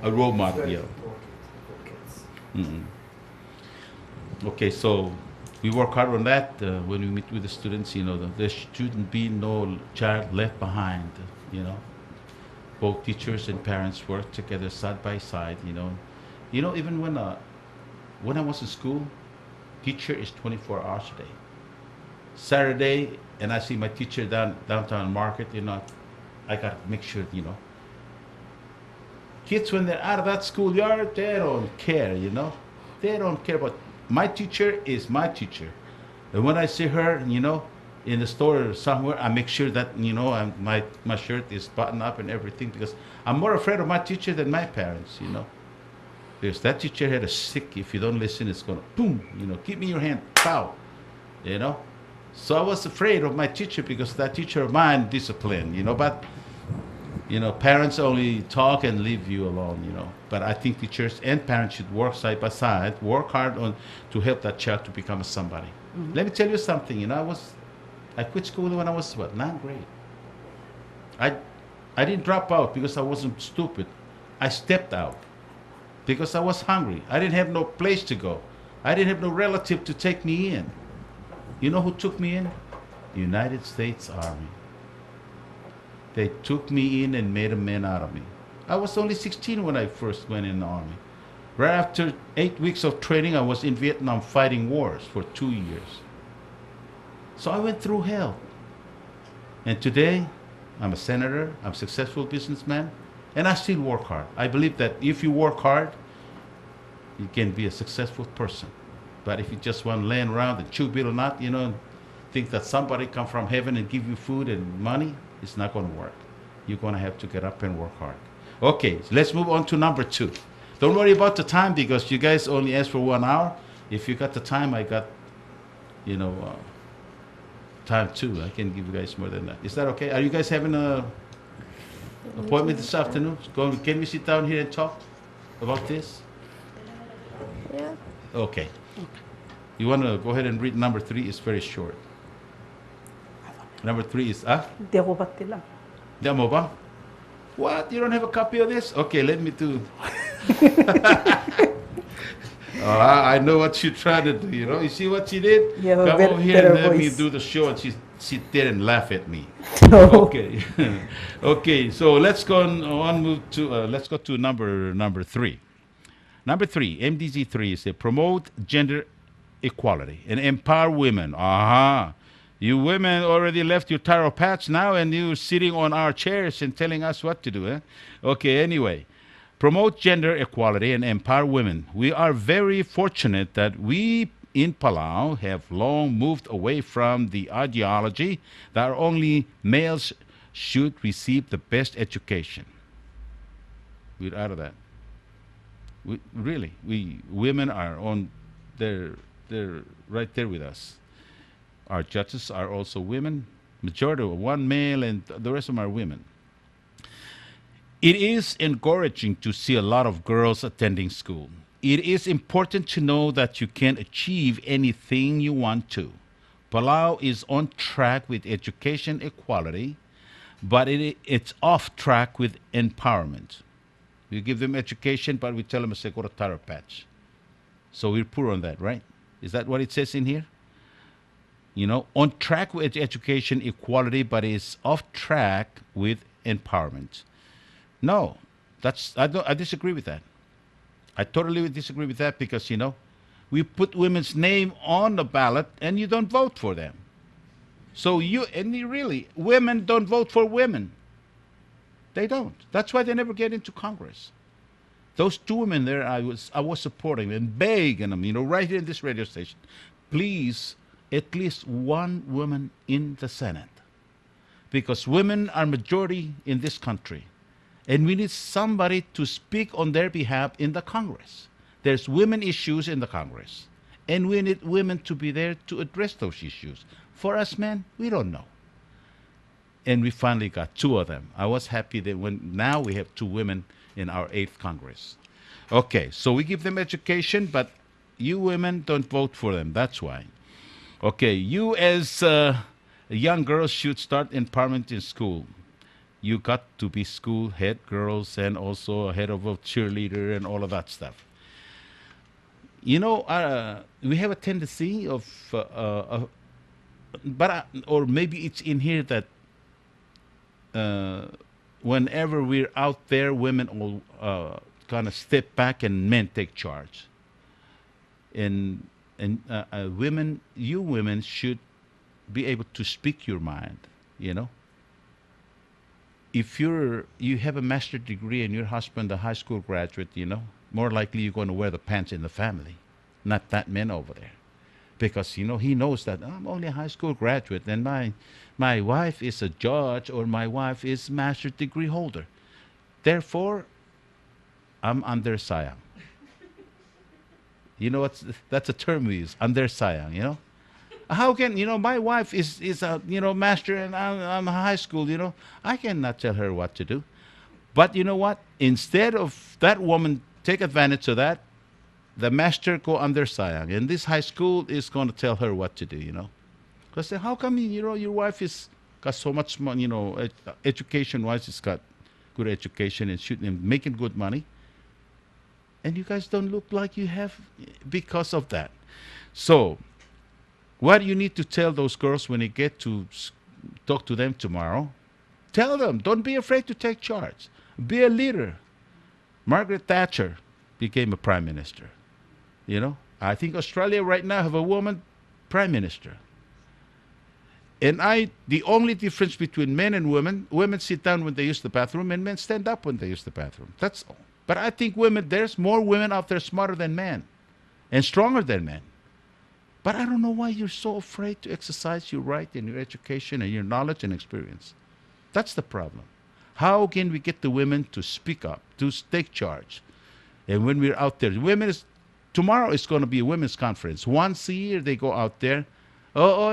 a role model, very yeah. important for kids. Mm-hmm. Okay, so we work hard on that when we meet with the students. There shouldn't be no child left behind. Both teachers and parents work together side by side. Even when I was in school, teacher is 24 hours a day. Saturday, and I see my teacher downtown market. I gotta make sure. Kids, when they're out of that schoolyard, they don't care. They don't care about. My teacher is my teacher, and when I see her, in the store or somewhere, I make sure that my shirt is buttoned up and everything because I'm more afraid of my teacher than my parents. Because that teacher had a stick. If you don't listen, it's gonna boom. Give me your hand, pow. So I was afraid of my teacher because that teacher of mine disciplined. But parents only talk and leave you alone. But I think teachers and parents should work side by side, work hard to help that child to become somebody. Mm-hmm. Let me tell you something. I quit school when I was, 9th grade. I didn't drop out because I wasn't stupid. I stepped out because I was hungry. I didn't have no place to go. I didn't have no relative to take me in. You know who took me in? United States Army. They took me in and made a man out of me. I was only 16 when I first went in the Army. Right after 8 weeks of training, I was in Vietnam fighting wars for 2 years. So I went through hell. And today, I'm a senator, I'm a successful businessman, and I still work hard. I believe that if you work hard, you can be a successful person. But if you just want to lay around and chew bitter nut, think that somebody come from heaven and give you food and money, it's not going to work. You're going to have to get up and work hard. Okay, so let's move on to number 2. Don't worry about the time because you guys only asked for 1 hour. If you got the time, I got, time too. I can give you guys more than that. Is that okay? Are you guys having an appointment this afternoon? Can we sit down here and talk about this? Yeah. Okay. You want to go ahead and read number 3? It's very short. Number 3 is, Di ako bati lang. Di mo ba? What? You don't have a copy of this? Okay, let me do. I know what you're trying to do, You see what she did? You have a Come over here better and let me voice. do the show, and she sit there and laugh at me. No. Okay. Okay, so let's go let's go to number 3. Number 3, MDG 3 is promote gender equality and empower women. You women already left your taro patch now and you're sitting on our chairs and telling us what to do, eh? Okay, anyway. Promote gender equality and empower women. We are very fortunate that we in Palau have long moved away from the ideology that only males should receive the best education. We're out of that. We women are on, they're right there with us. Our judges are also women. Majority of one male and the rest of them are women. It is encouraging to see a lot of girls attending school. It is important to know that you can achieve anything you want to. Palau is on track with education equality, but it's off track with empowerment. We give them education, but we tell them to go to taro patch. So we're poor on that, right? Is that what it says in here? You know, on track with education equality, but it's off track with empowerment. No, I disagree with that. I totally disagree with that because, you know, we put women's name on the ballot and you don't vote for them. So women don't vote for women. They don't. That's why they never get into Congress. Those two women there, I was supporting them, begging them, you know, right here in this radio station, please, at least one woman in the Senate, because women are majority in this country, and we need somebody to speak on their behalf in the Congress. There's women issues in the Congress, and we need women to be there to address those issues. For us men, we don't know. And we finally got two of them. I was happy that now we have two women in our 8th Congress. Okay, so we give them education, but you women don't vote for them. That's why. Okay, you as young girls should start empowerment in school. You got to be school head girls and also head of a cheerleader and all of that stuff. You know, we have a tendency of, or maybe it's in here that whenever we're out there, women all kind of step back and men take charge. And women, you women should be able to speak your mind, you know. If you have a master's degree and your husband a high school graduate, you know, more likely you're going to wear the pants in the family, not that man over there. Because, you know, he knows that I'm only a high school graduate and my wife is a judge or my wife is master's degree holder. Therefore, I'm under sayang. You know, that's a term we use, under sayang, you know. How can, you know, my wife is a, you know, master and I'm a high school, you know. I cannot tell her what to do. But you know what? Instead of that woman take advantage of that, the master go under sayang. And this high school is going to tell her what to do, you know. Because how come, you know, your wife is got so much money, you know, education-wise, it's got good education and making good money. And you guys don't look like you have because of that. So, what do you need to tell those girls when you get to talk to them tomorrow? Tell them, don't be afraid to take charge. Be a leader. Margaret Thatcher became a prime minister. You know, I think Australia right now have a woman prime minister. And the only difference between men and women sit down when they use the bathroom and men stand up when they use the bathroom. That's all. But I think there's more women out there smarter than men and stronger than men. But I don't know why you're so afraid to exercise your right and your education and your knowledge and experience. That's the problem. How can we get the women to speak up, to take charge? And when we're out there, tomorrow is going to be a women's conference. Once a year they go out there, but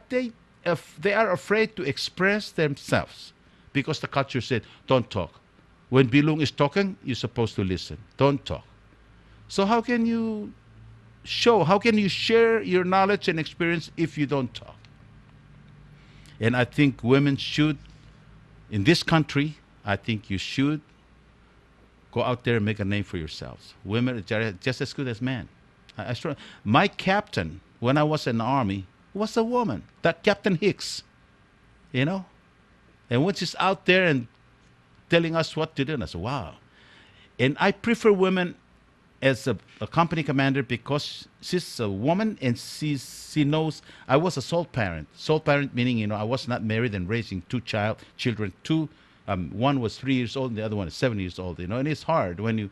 they are afraid to express themselves because the culture said, don't talk. When Bilung is talking, you're supposed to listen. Don't talk. So how can you share your knowledge and experience if you don't talk? And I think women should, in this country, I think you should go out there and make a name for yourselves. Women are just as good as men. My captain, when I was in the army, was a woman. That Captain Hicks, you know? And when she's out there and telling us what to do, and I said, wow. And I prefer women as a company commander because she's a woman and she knows. I was a sole parent. Sole parent meaning, you know, I was not married and raising two children. One was 3 years old and the other one is 7 years old, you know. And it's hard when you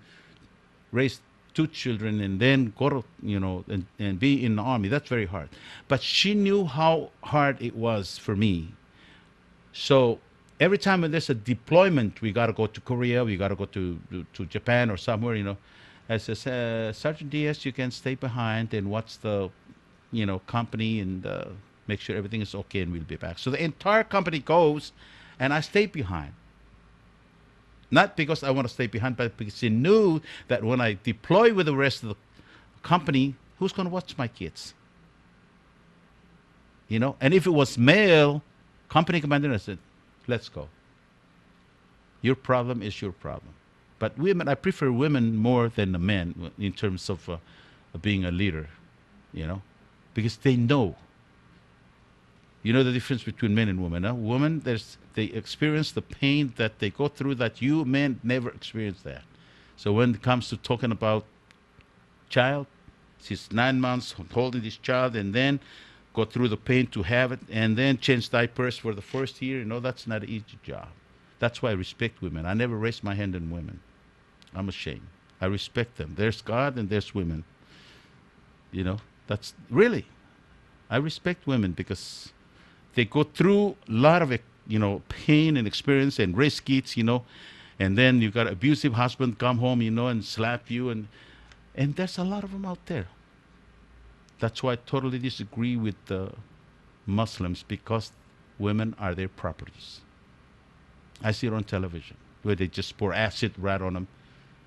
raise two children and then go to, you know, and be in the army. That's very hard. But she knew how hard it was for me. So every time when there's a deployment, we got to go to Korea, we got to go to Japan or somewhere, you know. I said, Sergeant Diaz, you can stay behind and watch the, you know, company and make sure everything is okay and we'll be back. So the entire company goes and I stay behind. Not because I want to stay behind, but because she knew that when I deploy with the rest of the company, who's going to watch my kids? you know. And if it was male, company commander, I said, let's go. Your problem is your problem. But women, I prefer women more than the men in terms of being a leader, you know, because they know. You know the difference between men and women. Huh? Women, they experience the pain that they go through that you men never experience that. So when it comes to talking about child, she's 9 months holding this child and then go through the pain to have it and then change diapers for the first year. You know, that's not an easy job. That's why I respect women. I never raise my hand on women. I'm ashamed. I respect them. There's God and there's women. You know, that's really, I respect women because they go through a lot of, you know, pain and experience and raise kids, you know, and then you got an abusive husband come home, you know, and slap you. And there's a lot of them out there. That's why I totally disagree with the Muslims because women are their properties. I see it on television where they just pour acid right on them,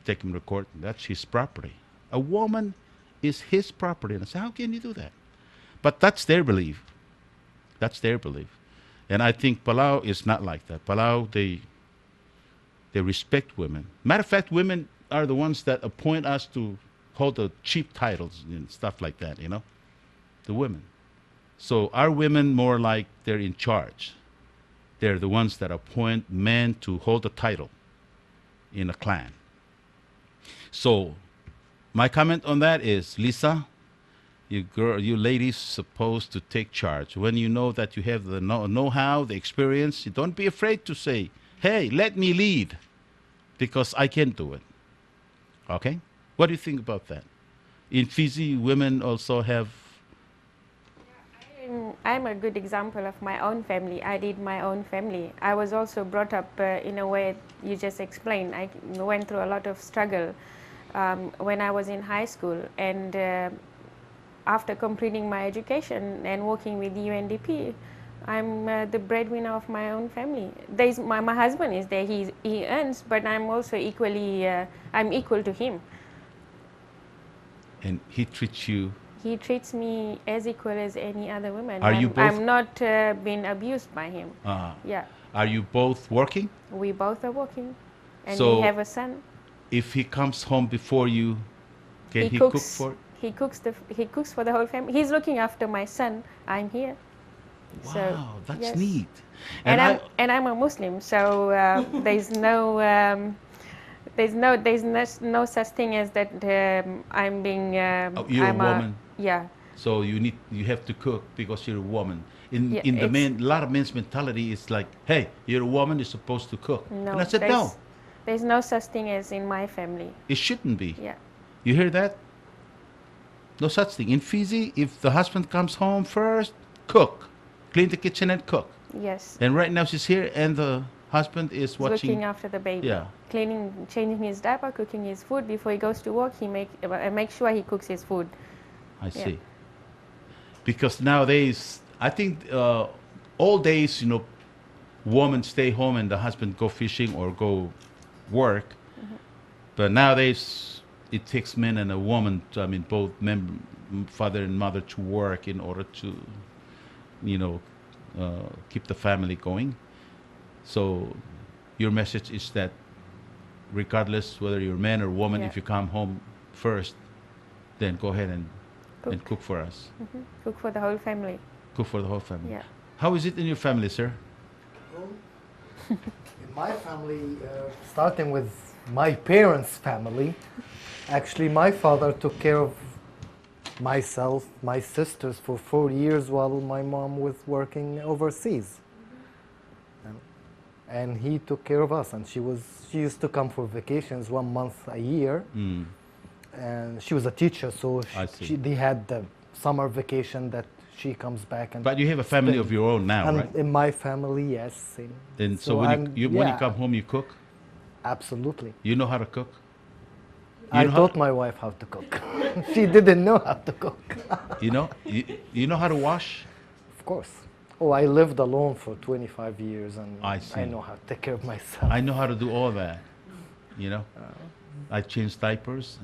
take him to court. That's his property. A woman is his property. And I say, how can you do that? But that's their belief. That's their belief. And I think Palau is not like that. Palau, they respect women. Matter of fact, women are the ones that appoint us to hold the cheap titles and stuff like that, you know, the women. So our women more like they're in charge. They're the ones that appoint men to hold the title in a clan. So my comment on that is, Lisa, you ladies supposed to take charge. When you know that you have the know-how, the experience, you don't be afraid to say, hey, let me lead because I can do it. Okay? What do you think about that? In Fiji, women also have... I'm a good example of my own family. I did my own family. I was also brought up in a way you just explained. I went through a lot of struggle when I was in high school. And after completing my education and working with UNDP, I'm the breadwinner of my own family. My husband is there, he earns, but I'm also equally, I'm equal to him. And he treats you? He treats me as equal as any other woman. Are you both? I'm not being abused by him. Yeah. Are you both working? We both are working, and so we have a son. If he comes home before you, can he cook for? He cooks for the whole family. He's looking after my son. I'm here. Wow, so, that's yes. neat. And I'm a Muslim, so there's no such thing as that I'm being. You're I'm a woman. Yeah. So you have to cook because you're a woman. In the men, a lot of men's mentality is like, hey, you're a woman, you're supposed to cook. No, and I said no. There's no such thing as in my family. It shouldn't be. Yeah. You hear that? No such thing. In Fiji, if the husband comes home first, cook, clean the kitchen and cook. Yes. And right now she's here, and the husband is watching. Looking after the baby. Yeah. Cleaning, changing his diaper, cooking his food. Before he goes to work, he make sure he cooks his food. I see. Because nowadays, I think old days, you know, women stay home and the husband go fishing or go work. Mm-hmm. But nowadays, it takes men and a woman, both father and mother, to work in order to, you know, keep the family going. So your message is that regardless whether you're man or woman, if you come home first, then go ahead and cook for us. Mm-hmm. Cook for the whole family. Cook for the whole family. Yeah. How is it in your family, sir? Well, in my family, starting with my parents' family, actually my father took care of myself, my sisters for 4 years while my mom was working overseas. And he took care of us, and she used to come for vacations 1 month a year. Mm. And she was a teacher, so they had the summer vacation that she comes back. And but you have a family of your own now, right? In my family, yes. And so when you come home, you cook? Absolutely. You know how to cook? I taught my wife how to cook. She didn't know how to cook. You know how to wash? Of course. Oh, I lived alone for 25 years, and I know how to take care of myself. I know how to do all that, you know. I change diapers.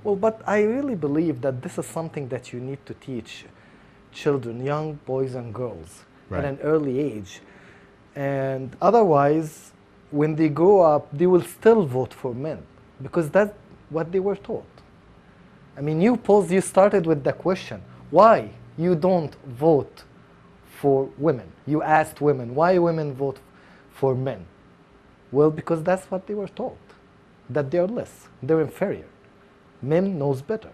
Well, but I really believe that this is something that you need to teach. children, young boys and girls, Right. at an early age. And otherwise, when they grow up, they will still vote for men because that's what they were taught. I mean, you started with the question, why you don't vote for women? You asked women, why women vote for men? Well, because that's what they were taught, that they are less, they're inferior. Men knows better.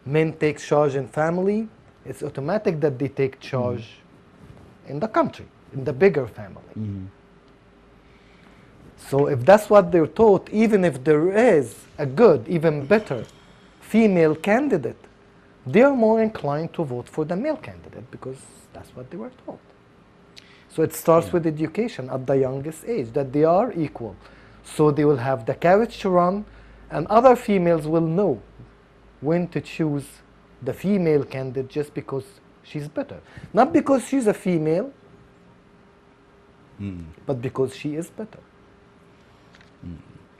Men take charge in family, it's automatic that they take charge in the country, in the bigger family. So if that's what they're taught, even if there is a good, even better female candidate, they are more inclined to vote for the male candidate because that's what they were taught. So it starts with education at the youngest age, that they are equal. So they will have the courage to run, and other females will know when to choose the female candidate just because she's better. Not because she's a female, but because she is better.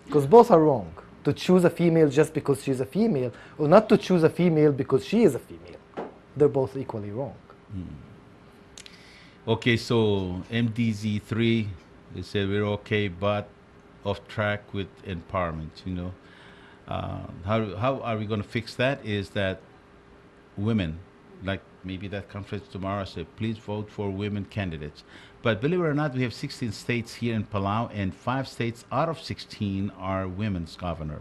Because both are wrong. To choose a female just because she's a female, or not to choose a female because she is a female. They're both equally wrong. Okay, so MDZ 3, they said we're okay, but off track with empowerment, you know. How are we going to fix that? Is that women, like maybe that conference tomorrow, said please vote for women candidates. But believe it or not, we have 16 states here in Palau, and 5 states out of 16 are women's governor.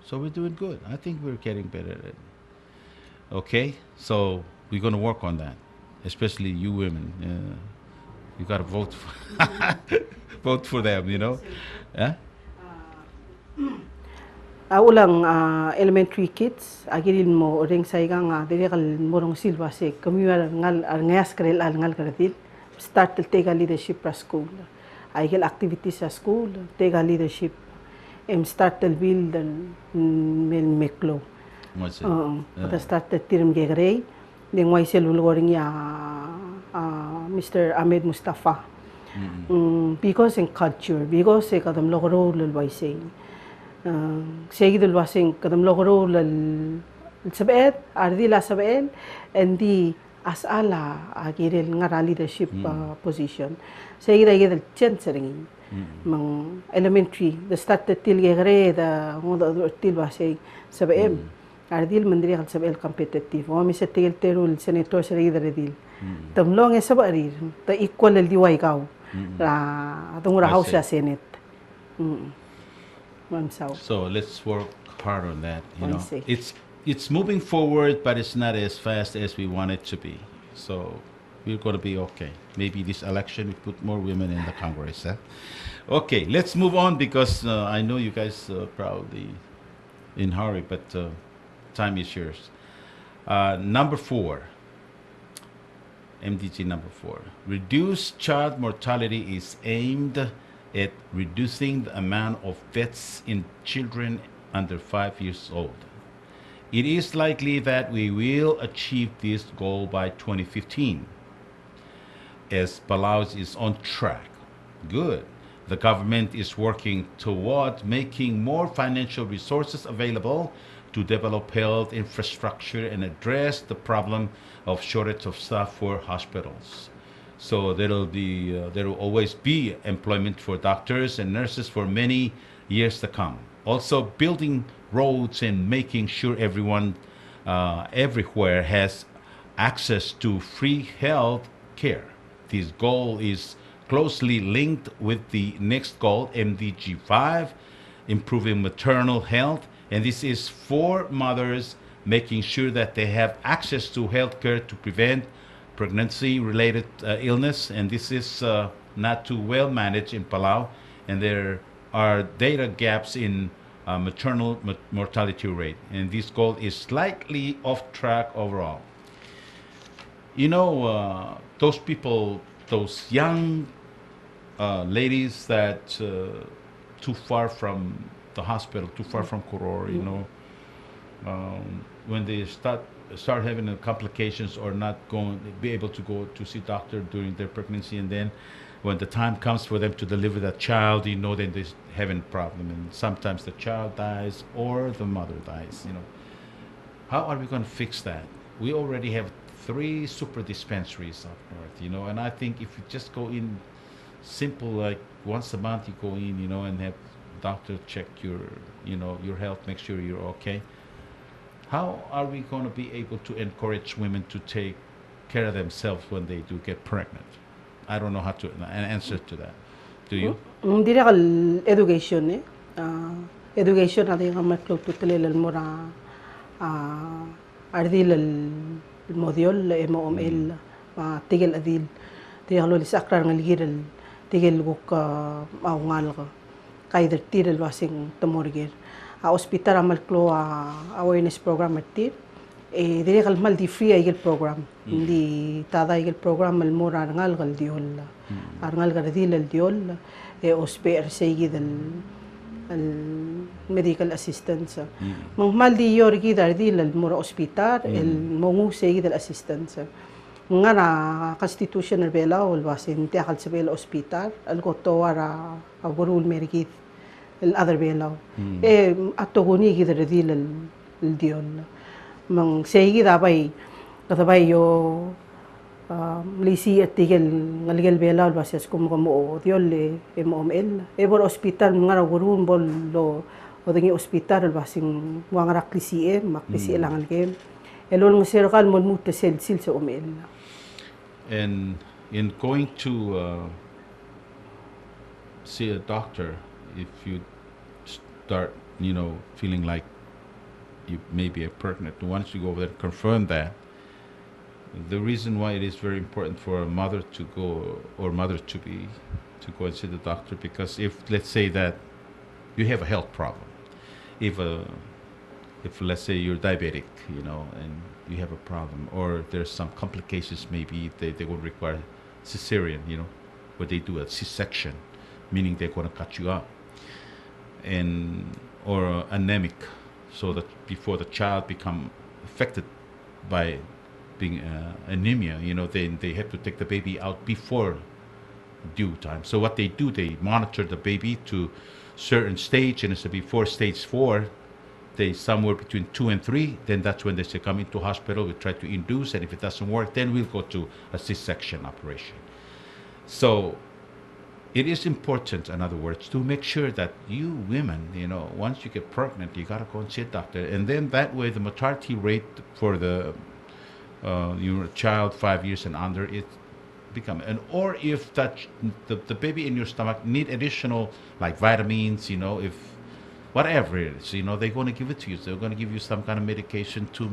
So we're doing good. I think we're getting better at it. Okay, so we're going to work on that, especially you women. You got to vote vote for them, you know. Yeah? Ulang elementary kids agirin mo ring saigang dili kal morong silwa se kamiwar ngal ngas krel al ngal karatil start to take a leadership pra school aigel activities sa school take a leadership start to build mel meklo What's it? Kita start to tirim gegre ding wai sel ulgoring ya Mr. Ahmed Mustafa because in culture because se kadam logro lul wai saying سيد الواسين قدم لغرو للسبعين أرضي لا سبعين عندي أسألة أجير النغرا leadership position سيد أجير التشنسرين من elementary the start تيل غير the موضوع تيل واسين سبعين أرضي المندري على سبعين competitive وامي ستيل تيرو السنتور سيد رديل تملون سبعين تا equal اللي وايقاو لا تمر هاوس سينت So let's work hard on that. You know, it's moving forward, but it's not as fast as we want it to be. So we're going to be okay. Maybe this election we put more women in the Congress. Huh? Okay, let's move on because I know you guys probably in hurry, but time is yours. Number 4. MDG number 4. Reduced child mortality is aimed at reducing the amount of deaths in children under 5 years old. It is likely that we will achieve this goal by 2015, as Palau is on track. Good. The government is working toward making more financial resources available to develop health infrastructure and address the problem of shortage of staff for hospitals. So there will always be employment for doctors and nurses for many years to come. Also, building roads and making sure everyone everywhere has access to free health care. This goal is closely linked with the next goal, MDG 5, improving maternal health. And this is for mothers, making sure that they have access to health care to prevent pregnancy-related illness, and this is not too well managed in Palau, and there are data gaps in maternal mortality rate, and this goal is slightly off track overall. You know, those people, those young ladies that too far from the hospital, too far from Koror, you know, when they start having complications or not be able to go to see doctor during their pregnancy, and then when the time comes for them to deliver that child, you know, then they're having a problem, and sometimes the child dies or the mother dies, you know. How are we going to fix that? We already have 3 super dispensaries up north, you know, and I think if you just go in simple, like once a month you go in, you know, and have doctor check your, you know, your health, make sure you're okay. How are we going to be able to encourage women to take care of themselves when they do get pregnant? I don't know how to an answer to that. Do you? Hindi kal education eh. Education natin ang matlog tutalil mura ardil al modiol MOML tigil adil tigil lo lisakran ngaligir tigil guk maungal ka kaider tirel wasing temorgir hospital amal klo awareness program atir dire kal mal di free igel program hindi tada igel program al mura ngal gal diol arngal gadil al diol osper seguid الميديكال اسيستنس مال دي يور كده دي للمرا اوسبيتال المو سيد الاسيستنس ngana constitutional bela wal basin tiakal sa bela hospital algoto wara aburul merigit el other bela atogoni gida redil el diol mang segi da bay kata bay yo lisi atigel ngalgel bela wal basis kum mo diol le MOML ebor hospital ngara gurun bol lo odengi hospital wal basin wangara klisi maklisi langal gem elol ngisirkal mon mutasel sil sa OML. And in going to see a doctor, if you start, you know, feeling like you may be pregnant, once you go over there, confirm that. The reason why it is very important for a mother to go or mother to go and see the doctor, because if let's say that you have a health problem, if let's say you're diabetic, you know, and you have a problem, or there's some complications, maybe they would require cesarean, you know, where they do a C-section, meaning they're going to cut you up, and or anemic, so that before the child become affected by being anemia, you know, they have to take the baby out before due time. So what they do, they monitor the baby to certain stage, and it's before stage 4. They somewhere between 2 and 3, then that's when they say come into hospital, we try to induce, and if it doesn't work, then we'll go to a C-section operation. So it is important, in other words, to make sure that you women, you know, once you get pregnant, you gotta go and see a doctor, and then that way the mortality rate for the your child 5 years and under it become, and or if that the baby in your stomach need additional like vitamins, you know, if whatever it is, you know, they're going to give it to you. They're going to give you some kind of medication to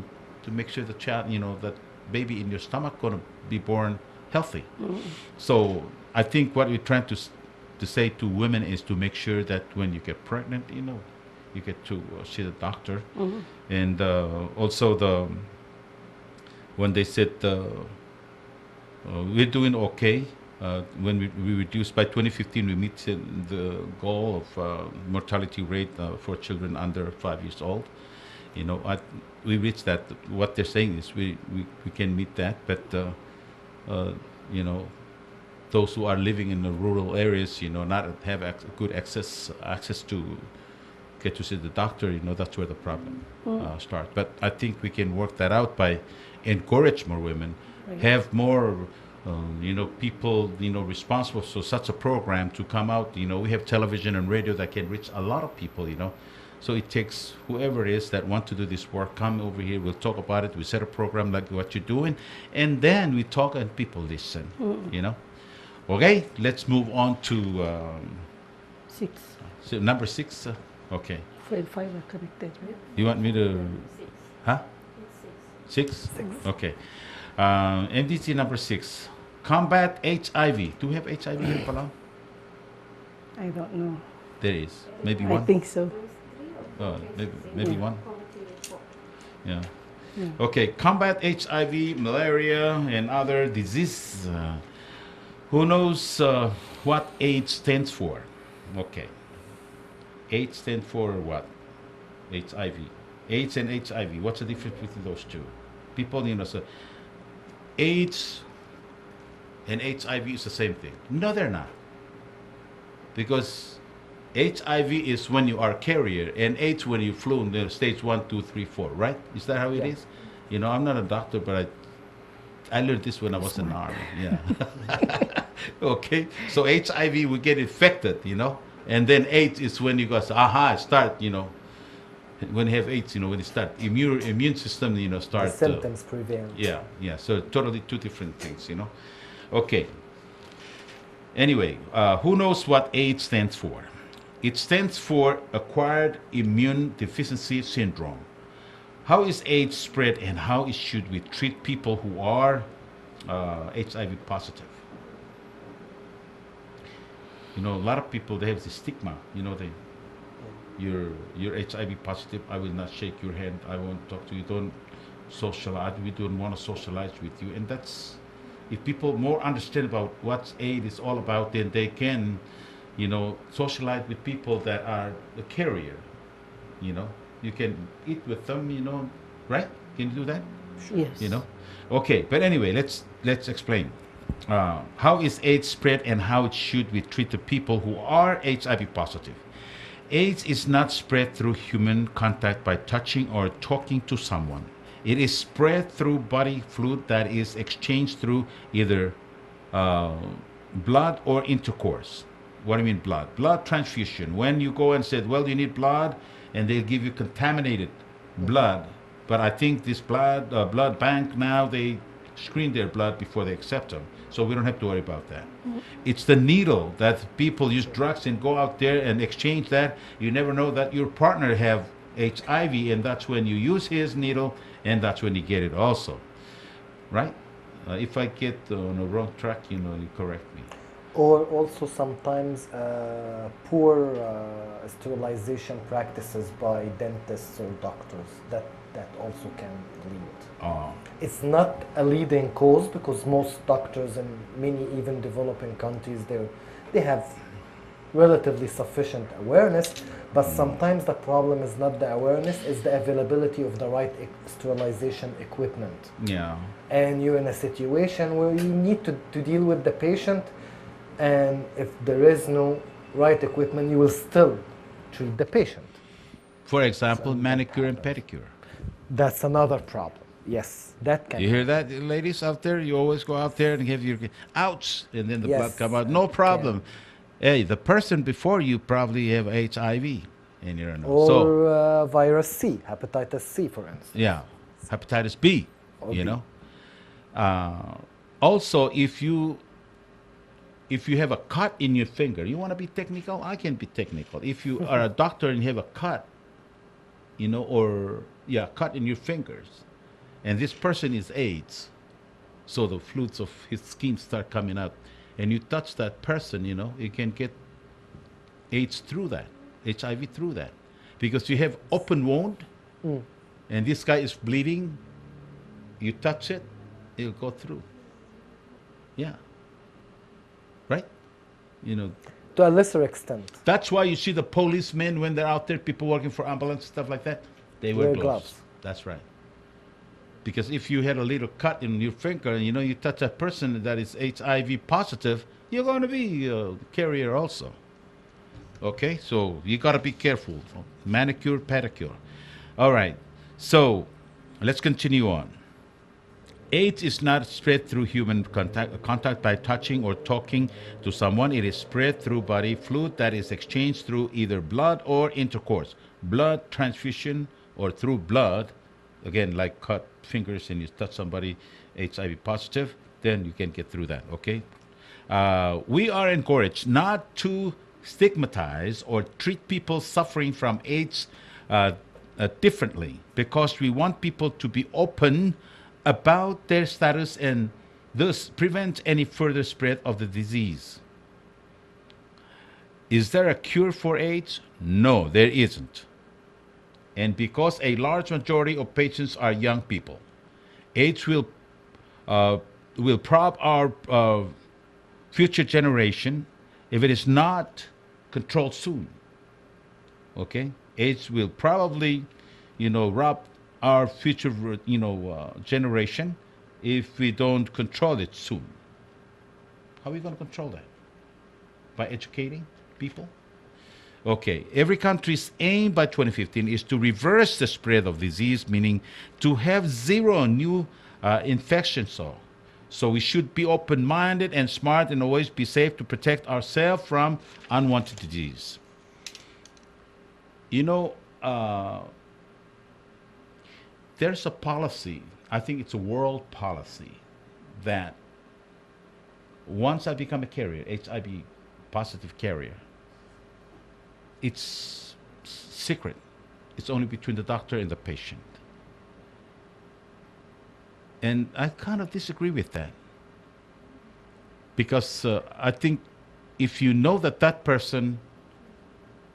make sure the child, you know, that baby in your stomach going to be born healthy. So I think what we're trying to say to women is to make sure that when you get pregnant, you know, you get to see the doctor. And also when they said we're doing okay. When we reduce by 2015, we meet the goal of mortality rate for children under 5 years old. You know, we reached that. What they're saying is we can meet that, but you know, those who are living in the rural areas, you know, not have good access to get to see the doctor, you know, that's where the problem starts. But I think we can work that out by encourage more women, have more. You know, people, you know, responsible for such a program to come out. You know, we have television and radio that can reach a lot of people, you know. So it takes whoever it is that want to do this work, come over here, we'll talk about it, we set a program like what you're doing, and then we talk and people listen, you know. Okay, let's move on to 6. so number 6. Okay. 4 and 5 are connected, right? You want me to, huh? 6? Okay. MDG number 6. Combat HIV. Do we have HIV here, Palang? I don't know. There is. Maybe one? I think so. Oh, maybe one? Yeah. Okay, combat HIV, malaria, and other diseases. Who knows what AIDS stands for? Okay. AIDS stands for what? HIV. AIDS and HIV. What's the difference between those two? People, you know, so AIDS and HIV is the same thing. No, they're not. Because HIV is when you are carrier, and AIDS when you flew in the stage 1, 2, 3, 4, right? Is that how it is? You know, I'm not a doctor, but I learned this when I was in the army. Yeah. Okay. So HIV, we get infected, and then AIDS is when you go, start, when you have AIDS, when you start immune system, The start. symptoms prevail. Yeah. So totally two different things, Okay. Anyway, who knows what AIDS stands for? It stands for Acquired Immune Deficiency Syndrome. How is AIDS spread and how should we treat people who are HIV positive? A lot of people, they have the stigma. You're HIV positive. I will not shake your hand. I won't talk to you. Don't socialize. We don't want to socialize with you. And that's, if people more understand about what AIDS is all about, then they can, socialize with people that are the carrier. You can eat with them. Right? Can you do that? Yes. Okay. But anyway, let's explain. How is AIDS spread and how should we treat the people who are HIV positive? AIDS is not spread through human contact by touching or talking to someone. It is spread through body fluid that is exchanged through either blood or intercourse. What do you mean blood? Blood transfusion. When you go and say, well, you need blood, and they'll give you contaminated blood. But I think this blood bank now, they screen their blood before they accept them. So we don't have to worry about that. It's the needle that people use drugs and go out there and exchange that. You never know that your partner have HIV, and that's when you use his needle, and that's when you get it also. Right? If I get on the wrong track, you correct me. Or also sometimes poor sterilization practices by dentists or doctors. That also can lead. It's not a leading cause because most doctors in many even developing countries, they have relatively sufficient awareness, but sometimes the problem is not the awareness, it's the availability of the right sterilization equipment. Yeah. And you're in a situation where you need to deal with the patient, and if there is no right equipment, you will still treat the patient. For example, manicure and pedicure. That's another problem. Yes, that can. You hear that, ladies out there? You always go out there and have your ouch, and then the Yes, blood come out. No problem. Hey, the person before you probably have HIV, and you don't know. Or virus C, hepatitis C, for instance. Yeah, hepatitis B. Or you B. know. Also, if you have a cut in your finger, you want to be technical? I can be technical. If you are a doctor and you have a cut, cut in your fingers, and this person is AIDS, so the fluids of his skin start coming out, and you touch that person, you can get AIDS through that, HIV through that, because you have open wound, and this guy is bleeding, you touch it, it'll go through. Yeah. Right? To a lesser extent. That's why you see the policemen when they're out there, people working for ambulance, stuff like that, they wear gloves. That's right. Because if you had a little cut in your finger and you touch a person that is HIV positive, you're going to be a carrier also. Okay, so you got to be careful. Manicure, pedicure. All right, so let's continue on. AIDS is not spread through human contact by touching or talking to someone. It is spread through body fluid that is exchanged through either blood or intercourse. Blood transfusion or through blood, again, like cut fingers and you touch somebody HIV positive, then you can get through that, okay? We are encouraged not to stigmatize or treat people suffering from AIDS differently, because we want people to be open about their status and thus prevent any further spread of the disease. Is there a cure for AIDS? No, there isn't. And because a large majority of patients are young people, AIDS will prop our future generation if it is not controlled soon. Okay? AIDS will probably, rob our future, generation if we don't control it soon. How are we going to control that? By educating people? Okay, every country's aim by 2015 is to reverse the spread of disease, meaning to have zero new infections. So So we should be open-minded and smart and always be safe to protect ourselves from unwanted disease. You know, there's a policy, I think it's a world policy, that once I become a carrier, HIV positive carrier, it's secret. It's only between the doctor and the patient. And I kind of disagree with that. Because I think if you know that that person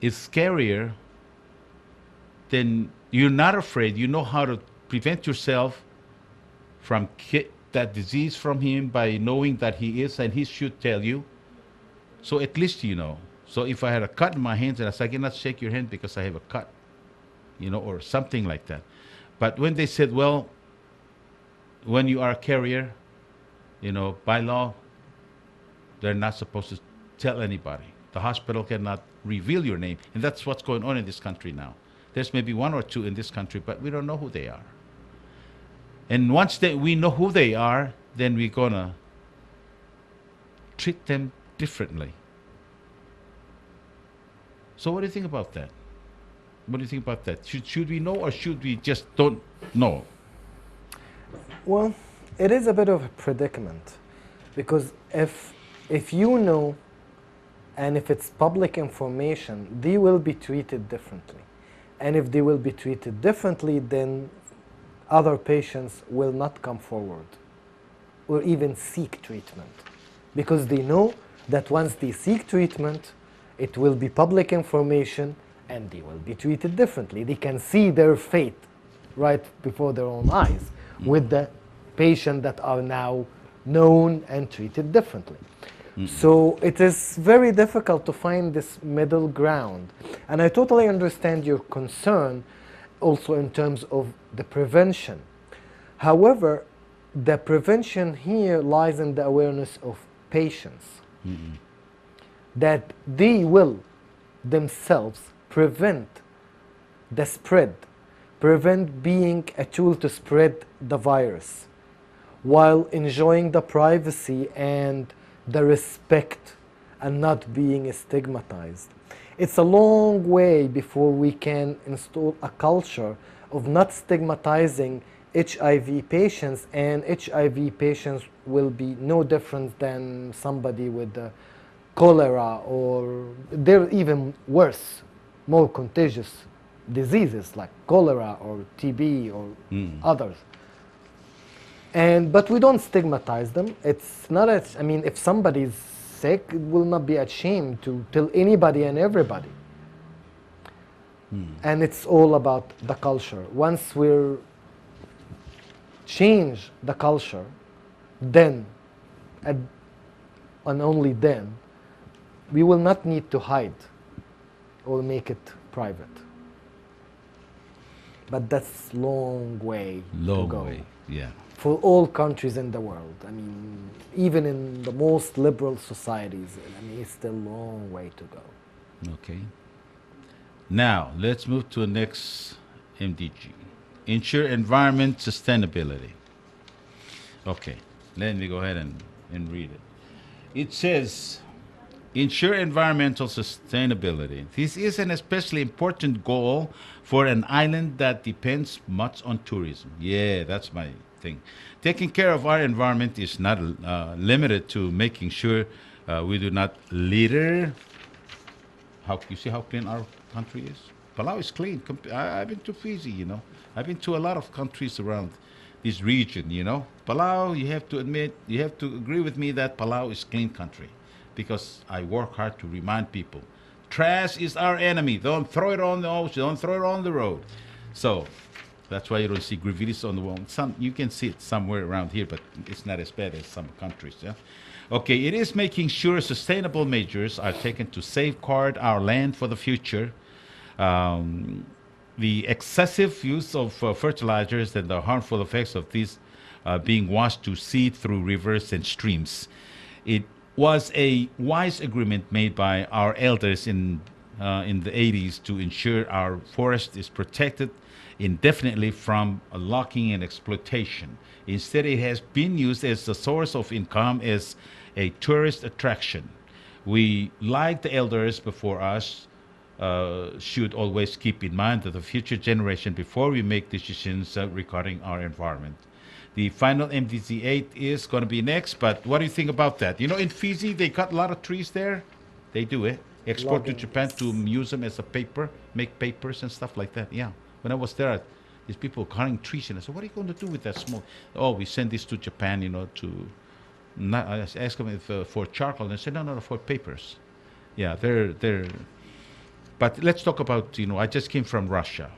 is carrier, then you're not afraid. You know how to prevent yourself from that disease from him by knowing that he is, and he should tell you. So at least you know. So if I had a cut in my hands and I said, I cannot shake your hand because I have a cut, you know, or something like that. But when they said, well, when you are a carrier, you know, by law, they're not supposed to tell anybody. The hospital cannot reveal your name. And that's what's going on in this country now. There's maybe one or two in this country, but we don't know who they are. And once we know who they are, then we're going to treat them differently. So what do you think about that? What do you think about that? Should we know, or should we just don't know? Well, it is a bit of a predicament, because if you know, and if it's public information, they will be treated differently. And if they will be treated differently, then other patients will not come forward or even seek treatment, because they know that once they seek treatment, it will be public information and they will be treated differently. They can see their fate right before their own eyes with the patient that are now known and treated differently. So it is very difficult to find this middle ground. And I totally understand your concern also in terms of the prevention. However, the prevention here lies in the awareness of patients, that they will themselves prevent the spread, prevent being a tool to spread the virus, while enjoying the privacy and the respect and not being stigmatized. It's a long way before we can install a culture of not stigmatizing HIV patients, and HIV patients will be no different than somebody with cholera, or they're even worse, more contagious diseases like cholera or TB or others. But we don't stigmatize them. It's not I mean, if somebody's sick, it will not be ashamed to tell anybody and everybody. And it's all about the culture. Once we're change the culture, then, and only then, we will not need to hide or make it private. But that's long way to go. Long way, yeah. For all countries in the world. I mean, even in the most liberal societies, I mean, it's still a long way to go. Okay. Now, let's move to the next MDG. Ensure environment sustainability. Okay, let me go ahead and read it. It says, ensure environmental sustainability. This is an especially important goal for an island that depends much on tourism. Yeah, that's my thing. Taking care of our environment is not limited to making sure we do not litter. You see how clean our country is? Palau is clean. I've been to Fiji, you know. I've been to a lot of countries around this region, you know. Palau, you have to admit, you have to agree with me that Palau is clean country, because I work hard to remind people, trash is our enemy. Don't throw it on the ocean. Don't throw it on the road. So that's why you don't see graffitis on the wall. You can see it somewhere around here, but it's not as bad as some countries. Yeah? Okay, it is making sure sustainable measures are taken to safeguard our land for the future. The excessive use of fertilizers and the harmful effects of these being washed to seed through rivers and streams. It was a wise agreement made by our elders in in the 80s to ensure our forest is protected indefinitely from logging and exploitation. Instead, it has been used as a source of income, as a tourist attraction. We, like the elders before us, should always keep in mind that the future generation before we make decisions regarding our environment. The final MDG 8 is going to be next, but what do you think about that? You know, in Fiji, they cut a lot of trees there. They do it. Export to Logging, Japan yes. to use them as a paper, make papers and stuff like that. Yeah. When I was there, these people cutting trees, and I said, "What are you going to do with that small?" Oh, we send this to Japan, you know, to. Not, I asked them if for charcoal, and they said, "No, for papers." Yeah, they're. But let's talk about, you know, I just came from Russia.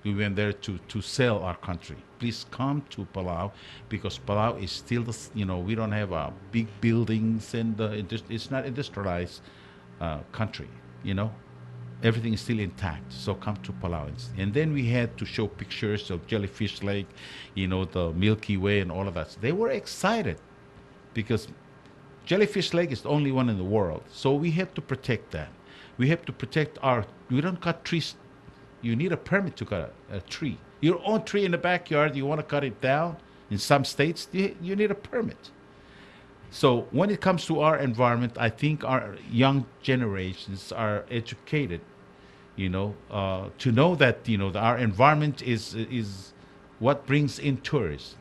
We went there to sell our country. Please come to Palau, because Palau is still, you know, we don't have big buildings, and it's not industrialized country, you know. Everything is still intact. So come to Palau. And then we had to show pictures of Jellyfish Lake, you know, the Milky Way and all of that. So they were excited because Jellyfish Lake is the only one in the world. So we have to protect that. We have to protect we don't cut trees. You need a permit to cut a tree. Your own tree in the backyard, you want to cut it down. In some states, you need a permit. So when it comes to our environment, I think our young generations are educated, you know, to know that, you know, our environment is what brings in tourists.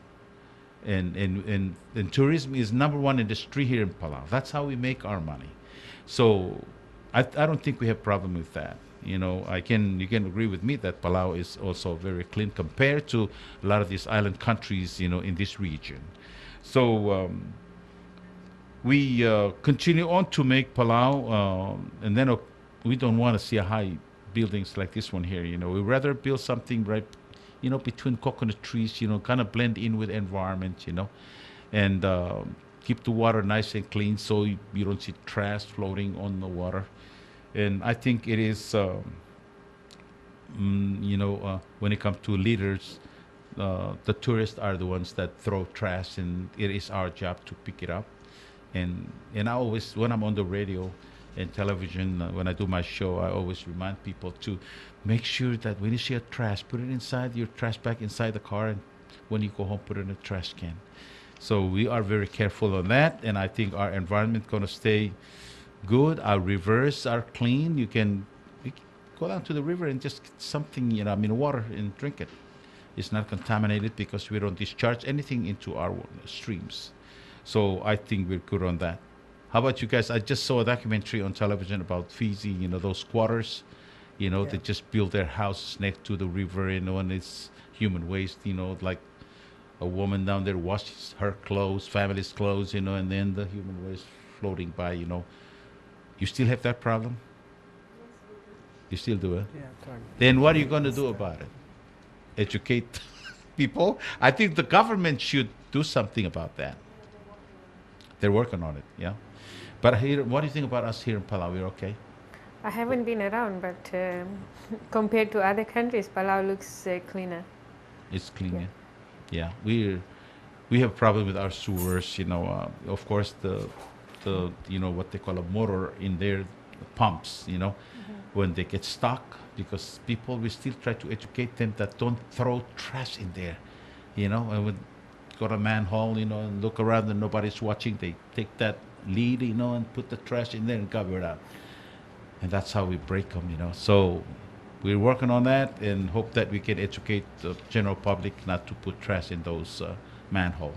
And tourism is number one industry here in Palau. That's how we make our money. So I don't think we have problem with that. You know, you can agree with me that Palau is also very clean compared to a lot of these island countries, you know, in this region. So we continue on to make Palau, and then we don't want to see a high buildings like this one here. You know, we rather build something right, you know, between coconut trees. You know, kind of blend in with environment. You know, and keep the water nice and clean, so you don't see trash floating on the water. And I think it is, you know, when it comes to leaders, the tourists are the ones that throw trash, and it is our job to pick it up. And I always, when I'm on the radio and television, when I do my show, I always remind people to make sure that when you see a trash, put it inside your trash bag inside the car, and when you go home, put it in a trash can. So we are very careful on that, and I think our environment going to stay good. Our rivers are clean. We can go down to the river and just get something, you know, I mean, water, and drink it. It's not contaminated because we don't discharge anything into our streams. So I think we're good on that. How about you guys? I just saw a documentary on television about Fiji, you know, those squatters, you know, they just build their houses next to the river, you know, and it's human waste, you know, like a woman down there washes her clothes, family's clothes, you know, and then the human waste floating by, you know. You still have that problem? You still do it? Yeah, totally. Then what are you going to do about it? Educate people? I think the government should do something about that. They're working on it, yeah. But here, what do you think about us here in Palau? We're okay? I haven't been around, but compared to other countries, Palau looks cleaner. It's clean, Yeah. yeah. We have problem with our sewers, you know. Of course, the you know what they call a motor in their pumps, you know, when they get stuck, because people, we still try to educate them that don't throw trash in there, you know. And when got a manhole, you know, and look around and nobody's watching, they take that lead, you know, and put the trash in there and cover it up. And that's how we break them, you know. So we're working on that and hope that we can educate the general public not to put trash in those manhole.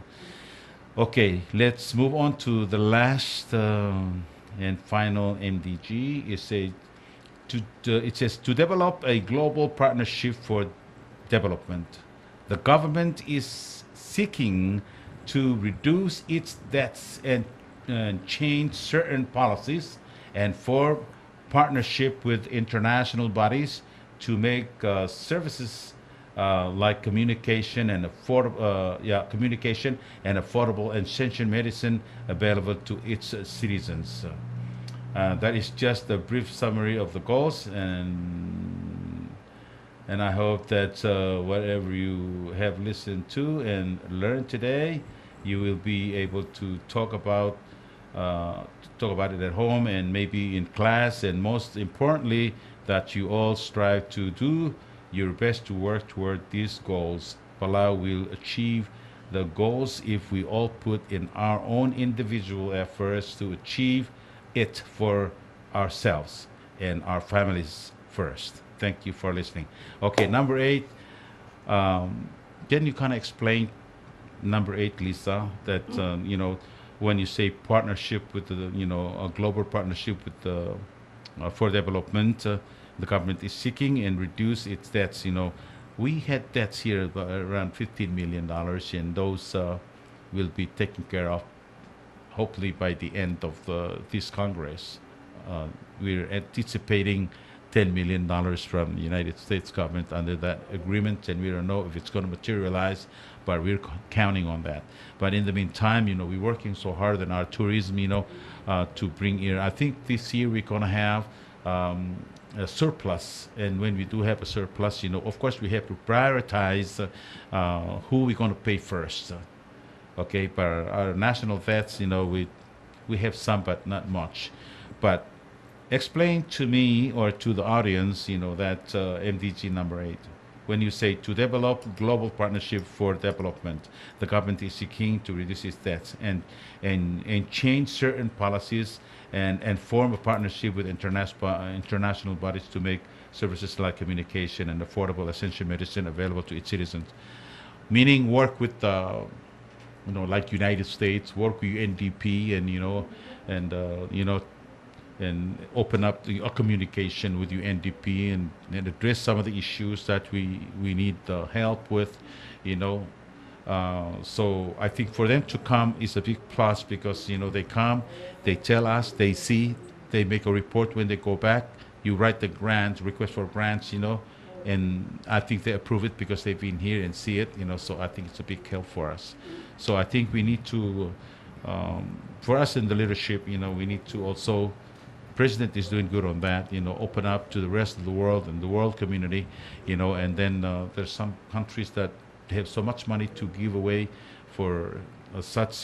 Okay, let's move on to the last and final MDG. It says to develop a global partnership for development. The government is seeking to reduce its debts and change certain policies, and for partnership with international bodies to make services like communication and affordable and essential medicine available to its citizens. That is just a brief summary of the goals, and I hope that whatever you have listened to and learned today, you will be able to talk about talk about it at home and maybe in class, and most importantly, that you all strive to do your best to work toward these goals. Palau will achieve the goals if we all put in our own individual efforts to achieve it for ourselves and our families first. Thank you for listening. Okay, number 8. Can you kind of explain number 8, Lisa, that when you say partnership with the a global partnership with the for development, the government is seeking and reduce its debts. We had debts here around $15 million, and those will be taken care of hopefully by the end of this Congress. We're anticipating $10 million from the United States government under that agreement, and we don't know if it's going to materialize, but we're counting on that. But in the meantime, we're working so hard on our tourism, to bring here. I think this year we're going to have a surplus, and when we do have a surplus, of course we have to prioritize who we're going to pay first. Okay, but our national vets, we have some, but not much. But explain to me or to the audience, that MDG number 8. When you say to develop global partnership for development, the government is seeking to reduce its debts and change certain policies and form a partnership with international bodies to make services like communication and affordable essential medicine available to its citizens. Meaning work with like United States, work with UNDP and open up a communication with UNDP and address some of the issues that we need help with, So I think for them to come is a big plus because, they come, they tell us, they see, they make a report when they go back. You write the request for grants, and I think they approve it because they've been here and see it, so I think it's a big help for us. So I think we need to, for us in the leadership, we need to also, President is doing good on that, open up to the rest of the world and the world community, and then there's some countries that have so much money to give away for such,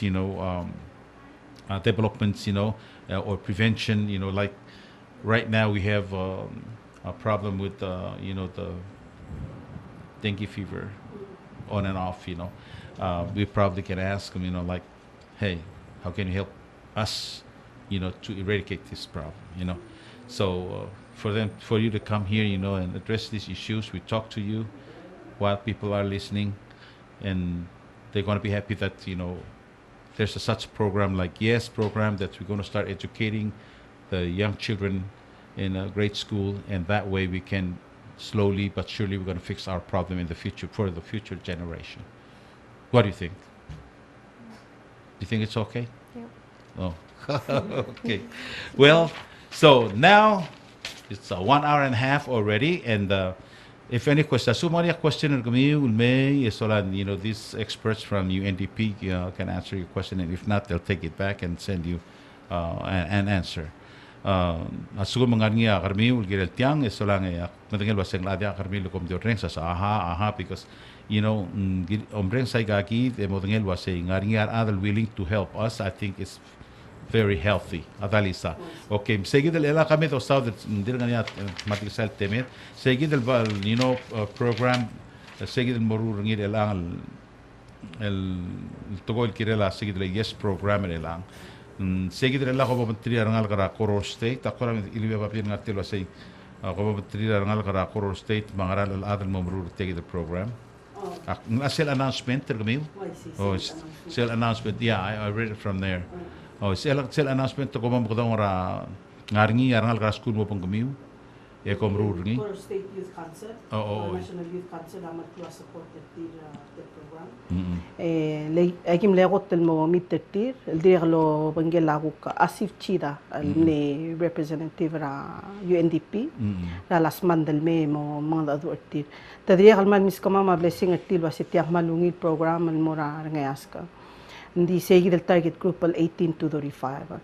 developments, or prevention, like right now we have a problem with, the dengue fever on and off, we probably can ask them, like, hey, how can you help us, to eradicate this problem, So for you to come here, and address these issues, we talk to you while people are listening, and they're going to be happy that, there's a such program like YES program that we're going to start educating the young children in a grade school, and that way we can slowly but surely we're going to fix our problem in the future for the future generation. What do you think? Do you think it's okay? Yeah. Oh. Okay. Well, so now it's 1 hour and a half already, and if any questions, so many questions these experts from UNDP can answer your question, and if not, they'll take it back and send you an answer. Asugo mangarnia karmi ulgirel tiang esolang matingel baseng ladia karmi lukom dioreng sa aha because ombreng sai gaki de modengel baseng ngarniar adal willing to help us. I think it's very healthy. Adalisa. Okay, seguid el ela kami to south dir ngania matikal temet. Seguid el program seguid el morur ngir elang el togol kirela seguid el yes program elang. Seguid el ko bantri arangal kara Koro State takora ilibe papir ngatelo say ko bantri arangal kara Koro State mangaral al adal morur take the program. Sel announcement tergamil. Oh, sel announcement. Yeah, I read it from there. Oh, sel announcement to komam kodong ra ngarngi arangal kara school mo pangkamiu. E komrur ngi. For State Youth Council. National Youth Council amat ko supported the program. Akim legot el mo mittir el dirlo bangelago ka asif chida el representative ra UNDP la las mandel me mo manda advertir tadriya alman mis kama ma blessing atil basitiak malungi program el mora ngayaska ndi segi del target group al 18 to 35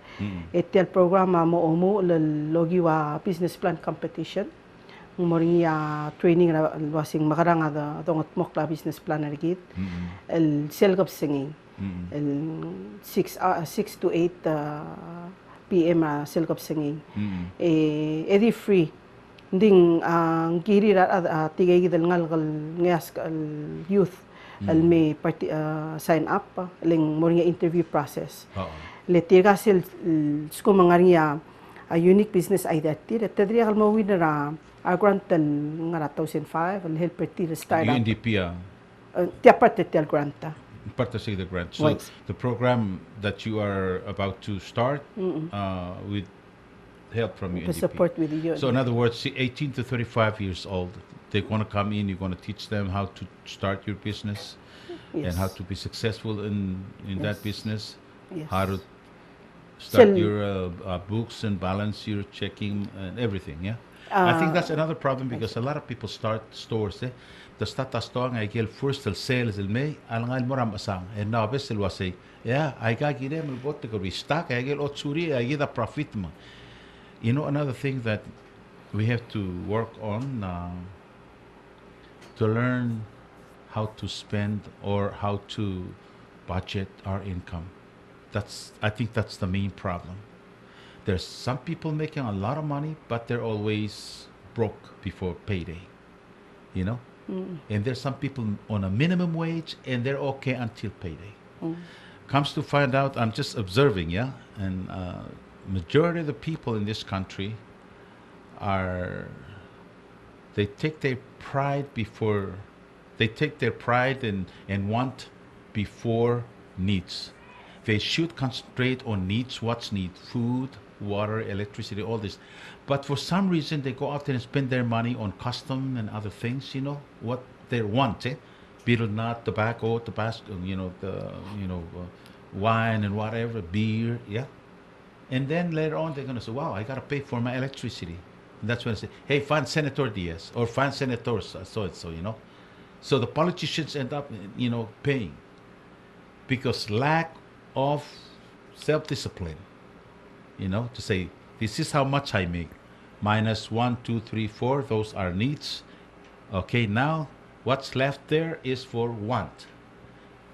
etel program mo omo el logiwa business plan competition moringia training wasing makarang ada dongot mokla business plan ergit el selgap singing 6 to 8 PM silkop singing. Edi free. Ding ang kiri tigay gidal ngal ngas youth al may sign up ling moringa interview process. Letir sil sko mangaria a unique business idea tir tadri al mawin ra a grant ngara 2005 al help tir start up. UNDP tia parte tia granta. Part of the grant. So the program that you are about to start with help from UNDP. Support with the So in other words, 18 to 35 years old, they want to come in, you're going to teach them how to start your business and how to be successful in that business, how to start your books and balance your checking and everything, yeah? I think that's another problem because a lot of people start stores, the start a store, I get first the sales in May, alangal moram asang, and now best will say, yeah, I got get them, what to go restock, I get otsuri, I get a profit. You know, another thing that we have to work on to learn how to spend or how to budget our income. I think that's the main problem. There's some people making a lot of money, but they're always broke before payday, you know? And there's some people on a minimum wage and they're okay until payday. Comes to find out, I'm just observing, yeah? And majority of the people in this country they take their pride and want before needs. They should concentrate on needs. What's need? Food, water, electricity, all this. But for some reason, they go out there and spend their money on custom and other things, you know, what they want, Betel nut, tobacco, wine and whatever, beer, yeah? And then later on, they're going to say, wow, I got to pay for my electricity. And that's when I say, hey, find Senator Diaz or find Senator so-and-so, you know. So the politicians end up, you know, paying because lack of self-discipline, you know, to say, this is how much I make. Minus 1, 2, 3, 4, those are needs. Okay, now what's left there is for want.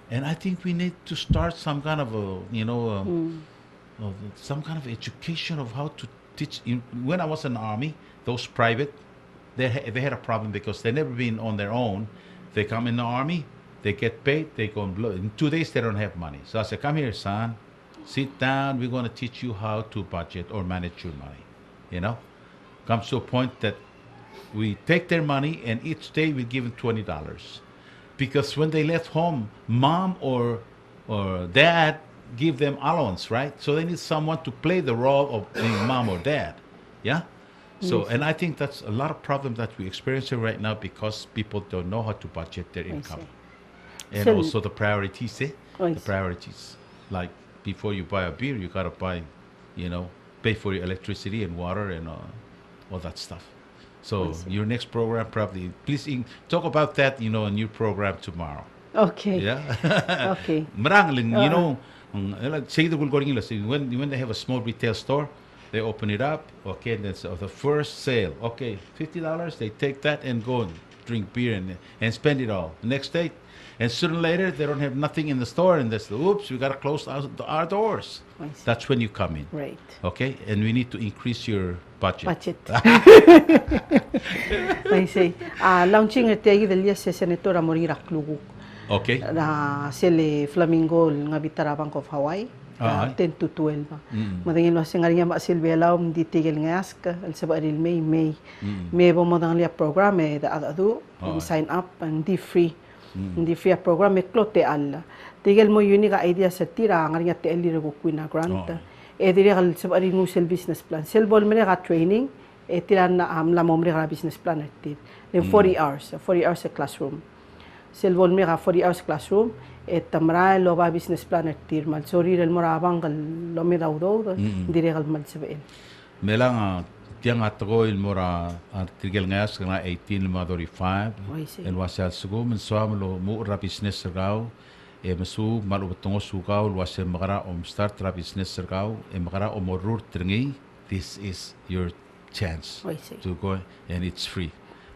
And I think we need to start some kind of some kind of education of how to teach. When I was in the army, those private, they had a problem because they never been on their own. They come in the army, they get paid, they go and blow. In 2 days, they don't have money. So I said, come here, son, sit down. We're going to teach you how to budget or manage your money. You know, comes to a point that we take their money and each day we give them $20 because when they left home, mom or dad give them allowance, right? So they need someone to play the role of being mom or dad, yeah? So, and I think that's a lot of problem that we're experiencing right now because people don't know how to budget their income. And So- also the priorities, I The see. priorities. Like before you buy a beer, you gotta buy, you know, pay for your electricity and water and all that stuff. So your next program probably, please talk about that, you know, in your program tomorrow. Okay. Yeah? Okay. Marangaling, you know, say the Bulgarian, when they have a small retail store, they open it up, okay, and then so the first sale, okay, $50, they take that and go and drink beer and spend it all. The next day, and sooner or later, they don't have nothing in the store, and they say, oops, we got to close our doors. I see. That's when you come in, Right. okay? And we need to increase your budget. Budget. I say, launching at tagi del se senator Morira Kluguk. Okay? Na sile Flamingo nga Bank of Hawaii. 10 to 12. Madangin lo singaria ma silbelaw di tigil ngask al sabaril May. May bo madang lia program da adu sign up and di free. Di free program klote al. Tigil mo unique idea sa tira ngaria te ali rego kuina grant. E dire al sabaril no sel business plan. Sel bol mene ga training e tira na la momre ga business plan at in 40 hours. 40 hours a classroom. Sel bol mene ga 40 hours classroom. التمرة لو با business plan كتير مال سوري المرابان قال لو ميدا ودو ديري قال مال سبعين Melang tiang atgo il mora tigel ngas kana 18 madori 5 el wasal sugo men swam lo mu ra business sergau e mesu malu betongo sugau lo wasem magara start ra business sergau e magara morur tringi. This is your chance to go and it's free.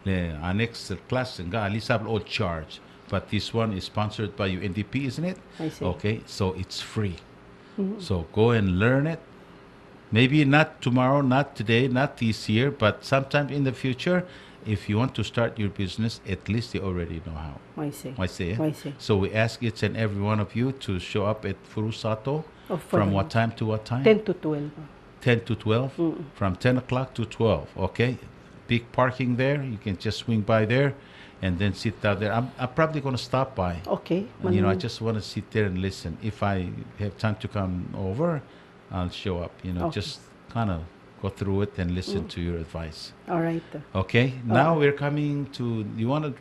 Le annex class nga alisab all charge but this one is sponsored by UNDP, isn't it? I see. Okay, so it's free. So go and learn it. Maybe not tomorrow, not today, not this year, but sometime in the future, if you want to start your business, at least you already know how. I see. I see. I see. So we ask each and every one of you to show up at Furusato from what time to what time? 10 to 12. 10 to 12? From 10 o'clock to 12, okay? Big parking there. You can just swing by there and then sit down there. I'm probably going to stop by. Okay. You know, I just want to sit there and listen. If I have time to come over, I'll show up. You know, Okay. just kind of go through it and listen to your advice. All right. Okay. Now we're coming to. You want to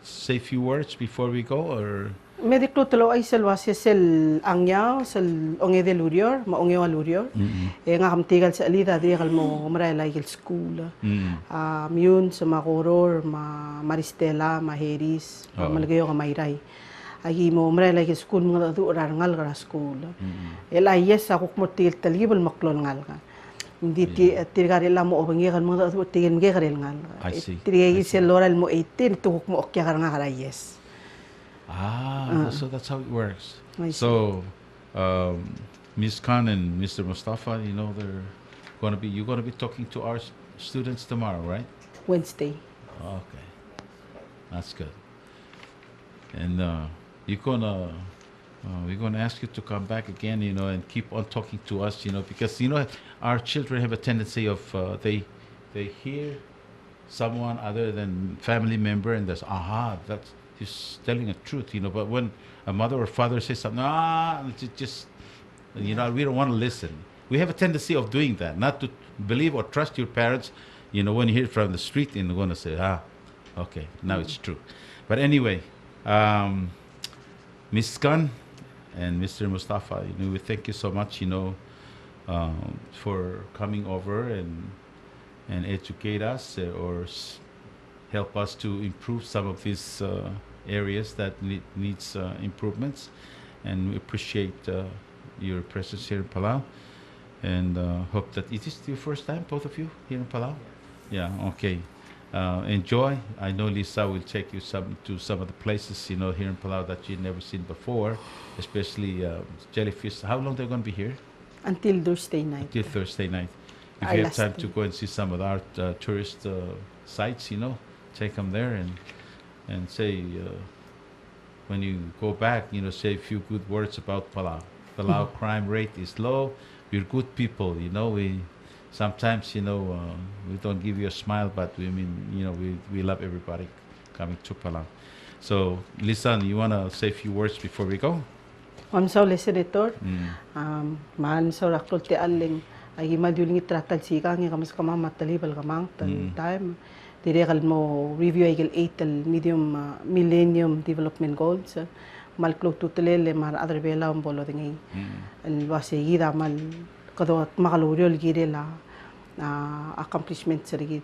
say a few words before we go, or? Mediklo tulo ay salwasya sel angyaw sel onge de lurior maonge wa lurior nga kamtigal sa alida di kal mo maray like school yun sa makoror maristela maheris malagayo ka mayray agi mo maray like school mga du orar ngal ka school yes ako kmotil talibal maklon ngal ka hindi tirgari la mo obangi kan mga du tigin ge karel ngal tirgay sel loral mo 18 tukok mo okya ka nga kara yes. So that's how it works. I see. So, Ms. Khan and Mr. Mustafa, you know, you're going to be talking to our students tomorrow, right? Wednesday. Okay, that's good. And we're gonna ask you to come back again, you know, and keep on talking to us, you know, because you know our children have a tendency of they hear someone other than family member and that's he's telling the truth, you know. But when a mother or father says something, just you know, we don't want to listen. We have a tendency of doing that, not to believe or trust your parents. You know, when you hear it from the street, and you're going to say, okay, now it's true. But anyway, Ms. Khan and Mr. Mustafa, you know, we thank you so much, you know, for coming over and educate us or help us to improve some of these areas that needs improvements, and we appreciate your presence here in Palau, and hope that it is your first time, both of you, here in Palau. Yeah. Okay. Enjoy. I know Lisa will take you to some of the places, you know, here in Palau that you've never seen before, especially jellyfish. How long they're going to be here? Until Thursday night. Until Thursday night. If you have time to go and see some of our tourist sites, you know, take them there and say, when you go back, you know, say a few good words about Palau. Palau crime rate is low. We're good people, you know. We sometimes, you know, we don't give you a smile, but we mean, you know, we love everybody coming to Palau. So, Lisan, you want to say a few words before we go? Mamsaw le senator, mahal sa rakol te aling ay maduling itratal sika ng kamas kamang matalibal kamang time. Direkal mo review ay 8 medium Millennium Development Goals. Malklog tutelele mar other bela ang bolo dingi. Al wasi gida mal kado makaluriol gide la accomplishment serigit.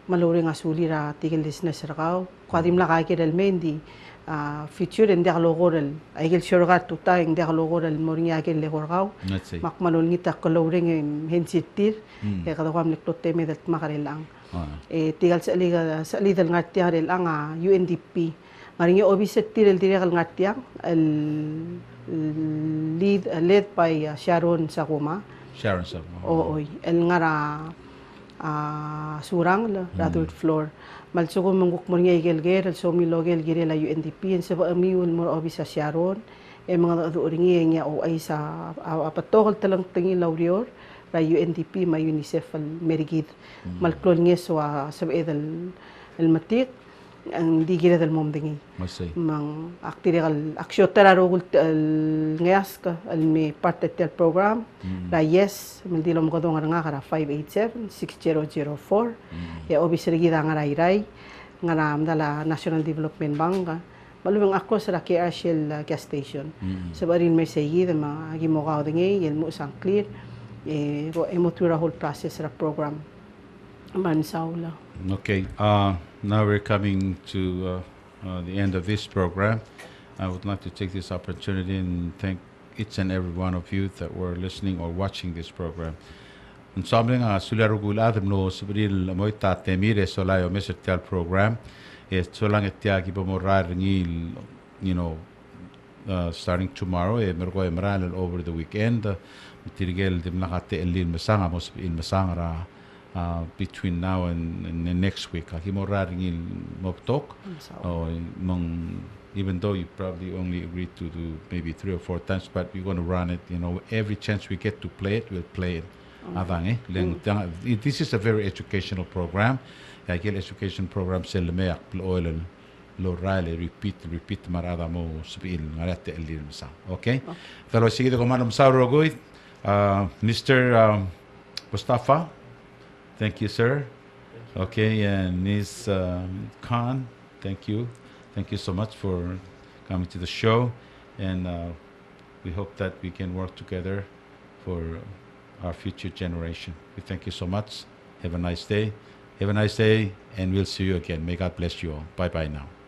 Maluri nga sulira tigil business rakaw. Kwadim la kay kedal mendi future hindi kalogorel ay gil sure tuta hindi kalogorel moring yakin le gorgaw. Makmalol ngita kaloring hensitir. Kaya kado kam leklote medat makarilang. Tigal sa alidal ngati haril ang UNDP ngaring obiset tirel tigal ngati ang led by Sharon Sakuma. Oy el ngara surang la rather floor malsugo manguk mo nga igelger so milogel gire la UNDP en sa amiul mo obisa Sharon mga oringi nga o ay sa apatokol talang tingi laurior la UNDP ma UNICEF al merigid malklon nge so sa edal el matik ang di gira dal mom dingi mang aktiral aksyo tararugul ngas ka al mi parte tel program la yes mildilom ko dong nga kara 587-6004 ya obisri gida nga rairay nga namdala National Development Bank malumang ako sa KR Shell gas station sa barin may sayid mga gimokaw dingi yel mo sang clear emotura whole process ra program mansaula. Okay, now we're coming to the end of this program. I would like to take this opportunity and thank each and every one of you that were listening or watching this program. Ensemble nga sularugul adam no subril moita temire solayo mesertal program so lang etiagi po mo ngil, you know, starting tomorrow, mergo maral over the weekend, tirigel dim nakate elin masanga mos in masanga between now and the next week. Aki mo ngil moptok, even though you probably only agreed to do maybe 3 or 4 times, but we're going to run it, you know, every chance we get to play it, we'll play it. This is a very educational program. Education program sa lemeak ploilen lo rale repeat marada mo sabiil ngarate elir masa. Okay? Pero sige ko manam sa rogoy. Mr. Mustafa, thank you, sir. Okay, and Ms. Khan, thank you. Thank you so much for coming to the show, and we hope that we can work together for our future generation. We thank you so much. Have a nice day. Have a nice day, and we'll see you again. May God bless you all. Bye-bye now.